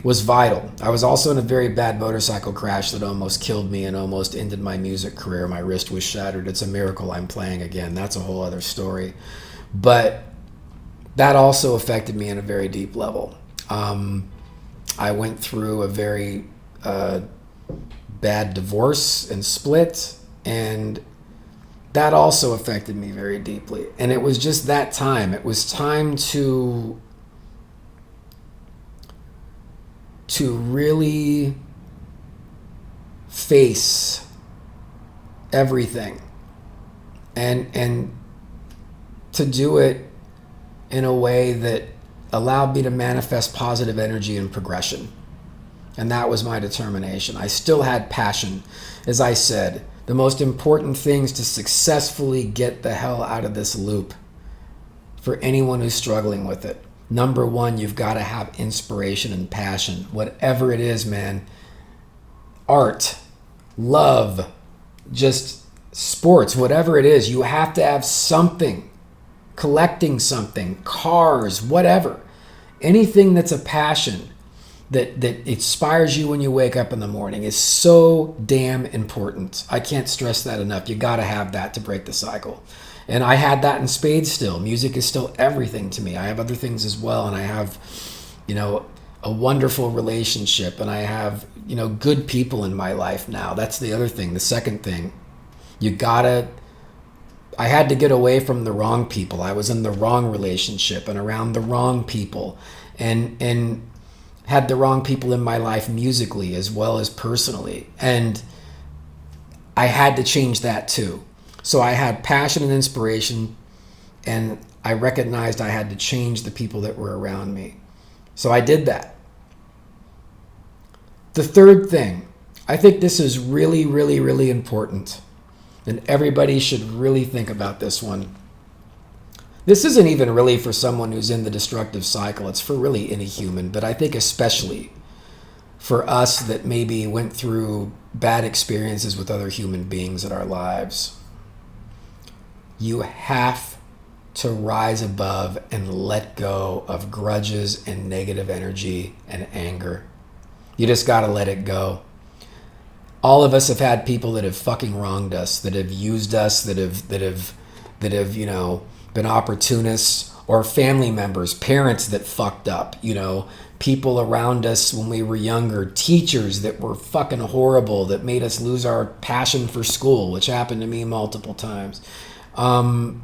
S1: was vital. I was also in a very bad motorcycle crash that almost killed me and almost ended my music career. My wrist was shattered. It's a miracle I'm playing again. That's a whole other story. But that also affected me on a very deep level. I went through a very bad divorce and split, and that also affected me very deeply. And it was just that time. It was time to really face everything, and to do it in a way that allowed me to manifest positive energy and progression. And that was my determination. I still had passion. As I said, the most important things to successfully get the hell out of this loop for anyone who's struggling with it. Number one, you've got to have inspiration and passion. Whatever it is, man. Art, love, just sports, whatever it is, you have to have something. Collecting something, cars, whatever. Anything that's a passion that inspires you when you wake up in the morning is so damn important. I can't stress that enough. You got to have that to break the cycle. And I had that in spades still. Music is still everything to me. I have other things as well, and I have, a wonderful relationship, and I have, good people in my life now. That's the other thing. The second thing, I had to get away from the wrong people. I was in the wrong relationship and around the wrong people, and had the wrong people in my life musically as well as personally. And I had to change that too. So I had passion and inspiration, and I recognized I had to change the people that were around me. So I did that. The third thing, I think this is really, really, really important, and everybody should really think about this one. This isn't even really for someone who's in the destructive cycle. It's for really any human, but I think especially for us that maybe went through bad experiences with other human beings in our lives. You have to rise above and let go of grudges and negative energy and anger. You just got to let it go. All of us have had people that have fucking wronged us, that have used us, that have been opportunists, or family members, parents that fucked up, people around us when we were younger, teachers that were fucking horrible, that made us lose our passion for school, which happened to me multiple times. You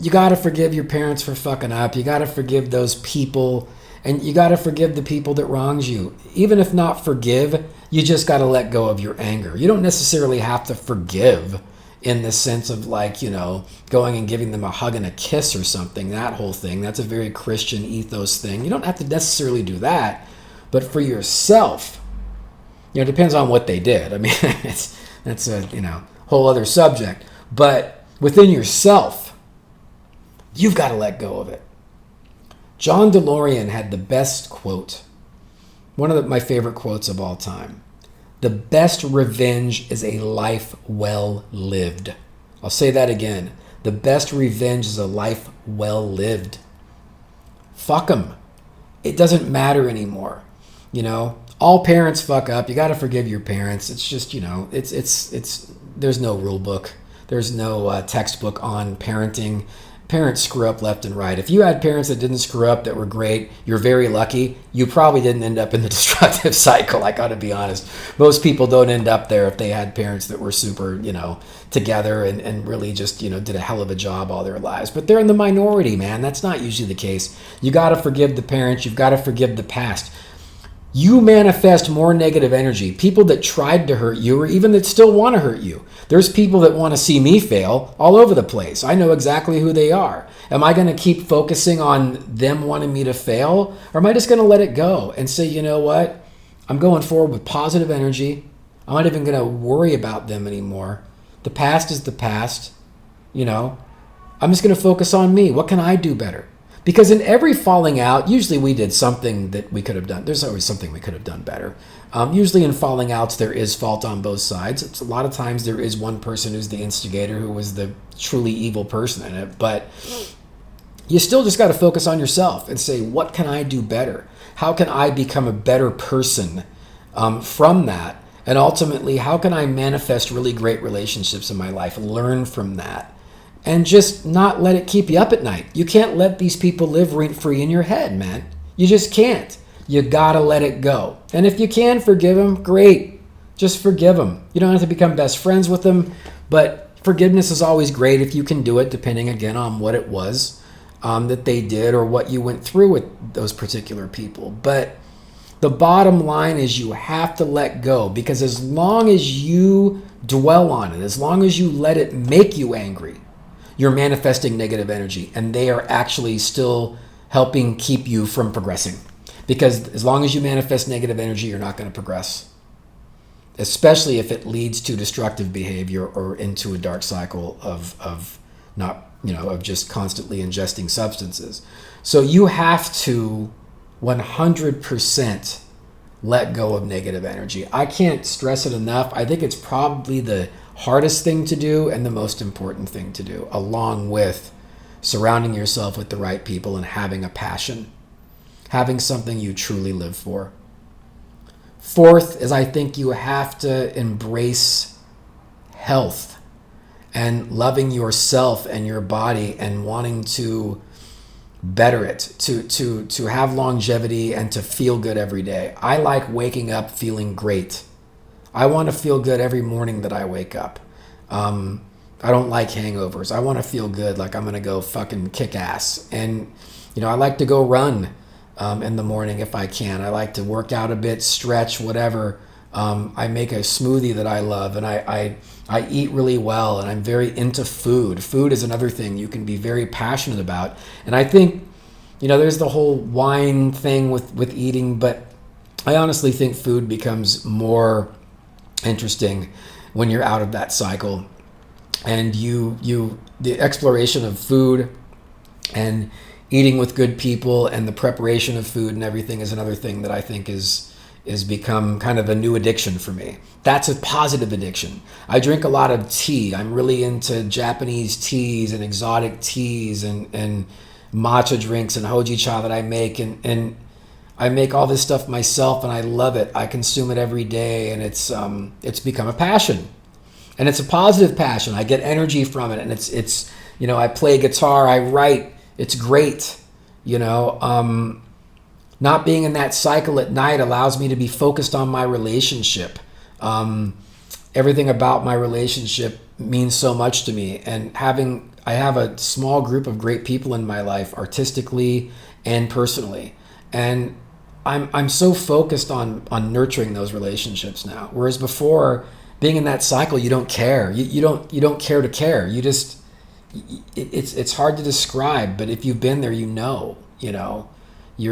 S1: got to forgive your parents for fucking up. You got to forgive those people, and you got to forgive the people that wronged you. Even if not forgive, you just got to let go of your anger. You don't necessarily have to forgive in the sense of going and giving them a hug and a kiss or something, that whole thing. That's a very Christian ethos thing. You don't have to necessarily do that, but for yourself, it depends on what they did. I mean, that's a, whole other subject, but within yourself, you've got to let go of it. John DeLorean had the best quote, one of my favorite quotes of all time. The best revenge is a life well lived. I'll say that again. The best revenge is a life well lived. Fuck them. It doesn't matter anymore. All parents fuck up. You got to forgive your parents. It's just, there's no rule book. There's no textbook on parenting. Parents screw up left and right. If you had parents that didn't screw up, that were great, you're very lucky. You probably didn't end up in the destructive cycle. I got to be honest. Most people don't end up there if they had parents that were super, together and really just, did a hell of a job all their lives. But they're in the minority, man. That's not usually the case. You got to forgive the parents. You've got to forgive the past. You manifest more negative energy. People that tried to hurt you, or even that still want to hurt you. There's people that want to see me fail all over the place. I know exactly who they are. Am I going to keep focusing on them wanting me to fail? Or am I just going to let it go and say, you know what? I'm going forward with positive energy. I'm not even going to worry about them anymore. The past is the past. I'm just going to focus on me. What can I do better? Because in every falling out, usually we did something that we could have done. There's always something we could have done better. Usually in falling outs, there is fault on both sides. A lot of times there is one person who's the instigator, who was the truly evil person in it. But you still just got to focus on yourself and say, what can I do better? How can I become a better person from that? And ultimately, how can I manifest really great relationships in my life? Learn from that. And just not let it keep you up at night. You can't let these people live rent-free in your head, man. You just can't. You gotta let it go. And if you can forgive them, great. Just forgive them. You don't have to become best friends with them, but forgiveness is always great if you can do it, depending, again, on what it was that they did or what you went through with those particular people. But the bottom line is you have to let go, because as long as you dwell on it, as long as you let it make you angry, you're manifesting negative energy, and they are actually still helping keep you from progressing. Because as long as you manifest negative energy, you're not going to progress, especially if it leads to destructive behavior or into a dark cycle of not, of just constantly ingesting substances. So you have to 100% let go of negative energy. I can't stress it enough. I think it's probably the hardest thing to do and the most important thing to do, along with surrounding yourself with the right people and having a passion, having something you truly live for. Fourth is, I think you have to embrace health and loving yourself and your body and wanting to better it, to have longevity and to feel good every day. I like waking up feeling great. I want to feel good every morning that I wake up. I don't like hangovers. I want to feel good, like I'm going to go fucking kick ass. And, I like to go run in the morning if I can. I like to work out a bit, stretch, whatever. I make a smoothie that I love, and I eat really well, and I'm very into food. Food is another thing you can be very passionate about. And I think, there's the whole wine thing with eating, but I honestly think food becomes more interesting when you're out of that cycle. And the exploration of food and eating with good people and the preparation of food and everything is another thing that I think is become kind of a new addiction for me. That's a positive addiction. I drink a lot of tea. I'm really into Japanese teas and exotic teas and matcha drinks and hoji cha that I make. And I make all this stuff myself and I love it. I consume it every day, and it's become a passion. And it's a positive passion. I get energy from it, and it's I play guitar, I write. It's great. Not being in that cycle at night allows me to be focused on my relationship. Everything about my relationship means so much to me, and I have a small group of great people in my life, artistically and personally, and I'm so focused on nurturing those relationships now. Whereas before, being in that cycle, you don't care. You don't care to care. You just it's hard to describe, but if you've been there, you're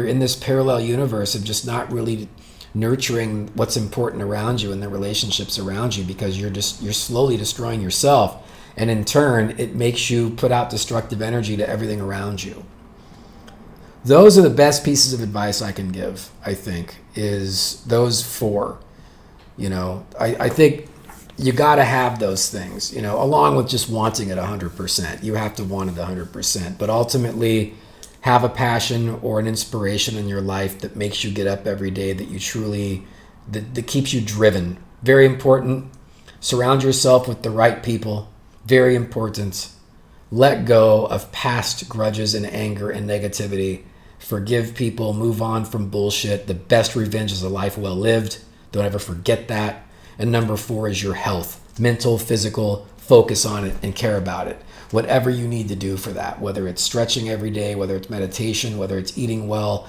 S1: in this parallel universe of just not really nurturing what's important around you and the relationships around you, because you're slowly destroying yourself, and in turn it makes you put out destructive energy to everything around you. Those are the best pieces of advice I can give, I think, is those four. I think you got to have those things, along with just wanting it 100%. You have to want it 100%, but ultimately have a passion or an inspiration in your life that makes you get up every day, that keeps you driven. Very important. Surround yourself with the right people. Very important. Let go of past grudges and anger and negativity. Forgive people. Move on from bullshit. The best revenge is a life well lived. Don't ever forget that. And number 4 is your health. Mental, physical. Focus on it and care about it. Whatever you need to do for that, whether it's stretching every day, whether it's meditation, whether it's eating well,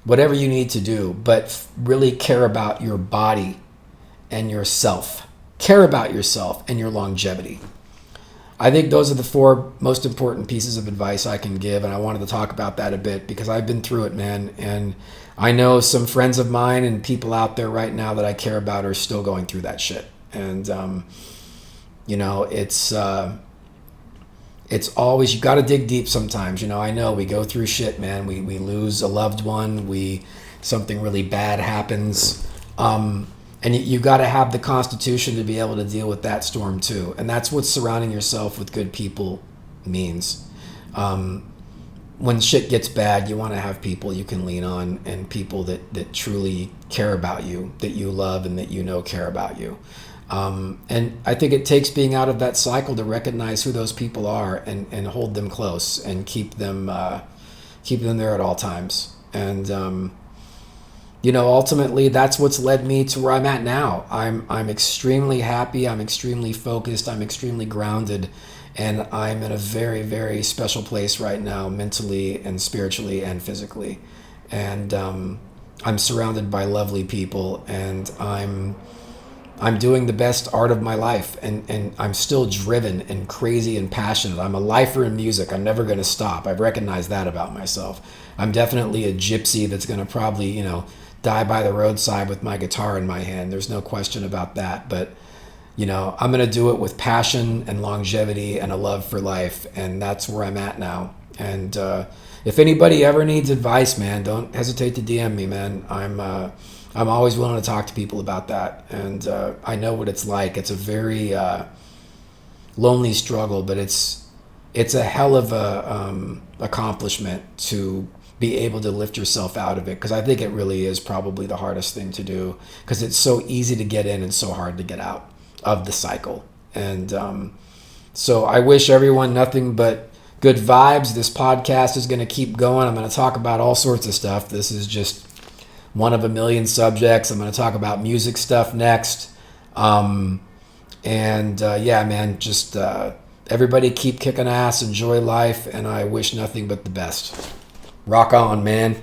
S1: whatever you need to do, but really care about your body and yourself. Care about yourself and your longevity. I think those are the 4 most important pieces of advice I can give, and I wanted to talk about that a bit because I've been through it, man, and I know some friends of mine and people out there right now that I care about are still going through that shit. And it's always, you got to dig deep sometimes. I know we go through shit, man. We lose a loved one. Something really bad happens. And you got to have the constitution to be able to deal with that storm too. And that's what surrounding yourself with good people means. When shit gets bad, you want to have people you can lean on, and people that truly care about you, that you love and that care about you. And I think it takes being out of that cycle to recognize who those people are and hold them close and keep them there at all times. And ultimately that's what's led me to where I'm at now. I'm extremely happy. I'm extremely focused. I'm extremely grounded, and I'm in a very, very special place right now, mentally and spiritually and physically. And I'm surrounded by lovely people, and I'm I'm doing the best art of my life, and I'm still driven and crazy and passionate. I'm a lifer in music. I'm never going to stop. I've recognized that about myself. I'm definitely a gypsy that's going to probably, die by the roadside with my guitar in my hand. There's no question about that. But, I'm going to do it with passion and longevity and a love for life. And that's where I'm at now. And if anybody ever needs advice, man, don't hesitate to DM me, man. I'm always willing to talk to people about that. And I know what it's like. It's a very lonely struggle, but it's a hell of a accomplishment to be able to lift yourself out of it, because I think it really is probably the hardest thing to do, because it's so easy to get in and so hard to get out of the cycle. And so I wish everyone nothing but good vibes. This podcast is going to keep going. I'm going to talk about all sorts of stuff. This is just one of a million subjects. I'm going to talk about music stuff next. Yeah, man, just everybody keep kicking ass, enjoy life, and I wish nothing but the best. Rock on, man.